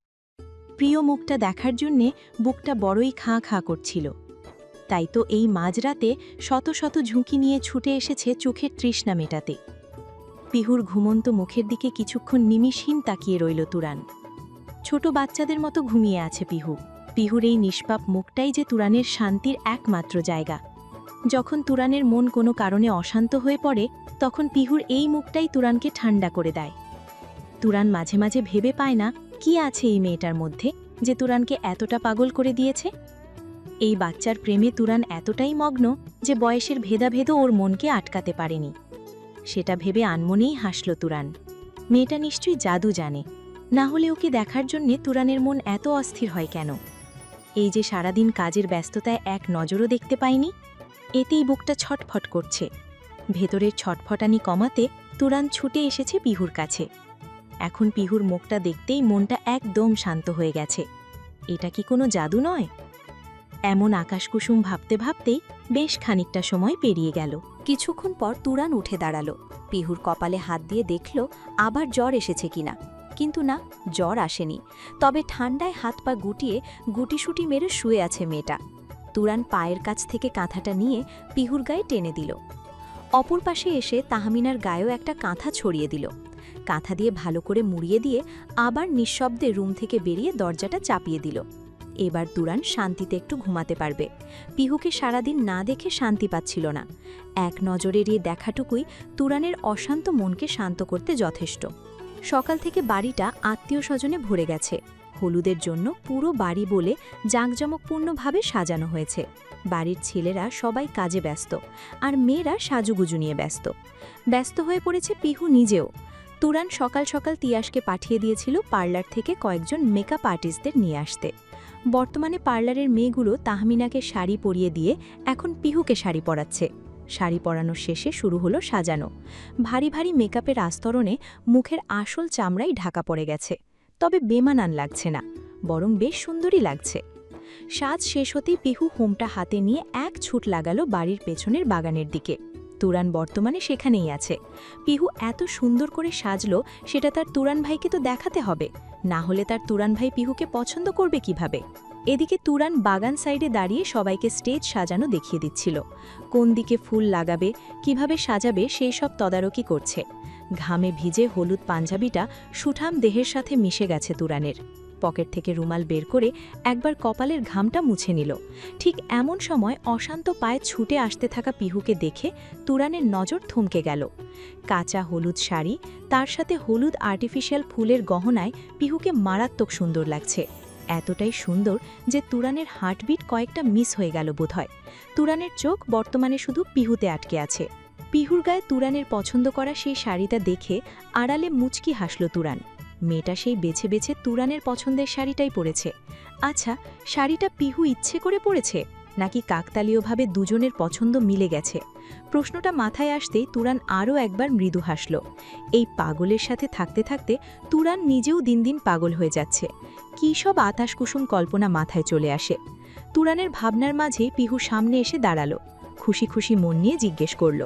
প্রিয় মুখটা দেখার জন্যে বুকটা বড়ই খাঁ খাঁ করছিল। তাই তো এই মাঝরাতে শত শত ঝুঁকি নিয়ে ছুটে এসেছে চোখের তৃষ্ণা মেটাতে। পিহুর ঘুমন্ত মুখের দিকে কিছুক্ষণ নিমিষহীন তাকিয়ে রইল তুরান। ছোট বাচ্চাদের মতো ঘুমিয়ে আছে পিহু। পিহুর এই নিষ্পাপ মুখটাই যে তুরানের শান্তির একমাত্র জায়গা। যখন তুরানের মন কোনো কারণে অশান্ত হয়ে পড়ে, তখন পিহুর এই মুখটাই তুরানকে ঠান্ডা করে দেয়। তুরান মাঝে মাঝে ভেবে পায় না কি আছে এই মেয়েটার মধ্যে যে তুরানকে এতটা পাগল করে দিয়েছে। এই বাচ্চার প্রেমে তুরান এতটাই মগ্ন যে বয়সের ভেদাভেদও ওর মনকে আটকাতে পারেনি। সেটা ভেবে আনমনেই হাসল তুরান। মেয়েটা নিশ্চয়ই জাদু জানে। না হলে ওকে দেখার জন্যে তুরানের মন এত অস্থির হয় কেন? এই যে সারাদিন কাজের ব্যস্ততায় এক নজরও দেখতে পাইনি, এতেই বুকটা ছটফট করছে। ভেতরের ছটফটানি কমাতে তুরান ছুটে এসেছে পিহুর কাছে। এখন পিহুর মুখটা দেখতেই মনটা একদম শান্ত হয়ে গেছে। এটা কি কোনো জাদু নয়? এমন আকাশকুসুম ভাবতে ভাবতেই বেশ খানিকটা সময় পেরিয়ে গেল। কিছুক্ষণ পর তুরান উঠে দাঁড়ালো। পিহুর কপালে হাত দিয়ে দেখল আবার জ্বর এসেছে কিনা, কিন্তু না, জ্বর আসেনি। তবে ঠান্ডায় হাত পা গুটিয়ে গুটিসুটি মেরে শুয়ে আছে মেয়েটা। তুরান পায়ের কাছ থেকে কাঁথাটা নিয়ে পিহুর গায়ে টেনে দিল। অপর পাশে এসে তাহমিনার গায়েও একটা কাঁথা ছড়িয়ে দিল। কাঁথা দিয়ে ভালো করে মুড়িয়ে দিয়ে আবার নিঃশব্দে রুম থেকে বেরিয়ে দরজাটা চাপিয়ে দিল। এবার তুরান শান্তিতে একটু ঘুমাতে পারবে। পিহুকে সারাদিন না দেখে শান্তি পাচ্ছিল না। এক নজরের এই দেখাটুকুই তুরানের অশান্ত মনকে শান্ত করতে যথেষ্ট। সকাল থেকে বাড়িটা আত্মীয় স্বজনে ভরে গেছে। হলুদের জন্য পুরো বাড়ি বলে জাঁকজমকপূর্ণভাবে সাজানো হয়েছে। বাড়ির ছেলেরা সবাই কাজে ব্যস্ত, আর মেয়েরা সাজুগুজু নিয়ে ব্যস্ত। ব্যস্ত হয়ে পড়েছে পিহু নিজেও। তুরান সকাল সকাল তিয়াসকে পাঠিয়ে দিয়েছিল পার্লার থেকে কয়েকজন মেকআপ আর্টিস্টদের নিয়ে আসতে। বর্তমানে পার্লারের মেয়েগুলো তাহমিনাকে শাড়ি পরিয়ে দিয়ে এখন পিহুকে শাড়ি পরাচ্ছে। শাড়ি পরানোর শেষে শুরু হলো সাজানো। ভারী ভারী মেকআপের আস্তরণে মুখের আসল চামড়াই ঢাকা পড়ে গেছে, তবে বেমানান লাগছে না, বরং বেশ সুন্দরই লাগছে। সাজ শেষ হতেই পিহু হোমটা হাতে নিয়ে এক ছুট লাগালো বাড়ির পেছনের বাগানের দিকে। তুরান বর্তমানে সেখানেই আছে। পিহু এত সুন্দর করে সাজলো, সেটা তার তুরান ভাইকে তো দেখাতে হবে, না হলে তার তুরান ভাই পিহুকে পছন্দ করবে কিভাবে? এদিকে তুরান বাগান সাইডে দাঁড়িয়ে সবাইকে স্টেজ সাজানো দেখিয়ে দিচ্ছিল। কোন দিকে ফুল লাগাবে, কিভাবে সাজাবে সেই সব তদারকি করছে। ঘামে ভিজে হলুদ পাঞ্জাবিটা সুঠাম দেহের সাথে মিশে গেছে তুরানের। পকেট থেকে রুমাল বের করে একবার কপালের ঘামটা মুছে নিল। ঠিক এমন সময় অশান্ত পায়ে ছুটে আসতে থাকা পিহুকে দেখে তুরানের নজর থমকে গেল। কাঁচা হলুদ শাড়ি, তার সাথে হলুদ আর্টিফিশিয়াল ফুলের গহনায় পিহুকে মারাত্মক সুন্দর লাগছে। এতটাই সুন্দর যে তুরানের হার্টবিট কয়েকটা মিস হয়ে গেল বোধহয়। তুরানের চোখ বর্তমানে শুধু পিহুতে আটকে আছে। পিহুর গায়ে তুরানের পছন্দ করা সেই শাড়িটা দেখে আড়ালে মুচকি হাসল তুরান। মেয়েটা সেই বেছে বেছে তুরানের পছন্দের শাড়িটাই পরেছে। আচ্ছা, শাড়িটা পিহু ইচ্ছে করে পরেছে নাকি কাকতালীয়ভাবে দুজনের পছন্দ মিলে গেছে? প্রশ্নটা মাথায় আসতেই তুরান আরও একবার মৃদু হাসল। এই পাগলের সাথে থাকতে থাকতে তুরান নিজেও দিন দিন পাগল হয়ে যাচ্ছে। কী সব আতাশকুসুম কল্পনা মাথায় চলে আসে। তুরানের ভাবনার মাঝে পিহু সামনে এসে দাঁড়ালো। খুশি খুশি মন নিয়ে জিজ্ঞেস করল,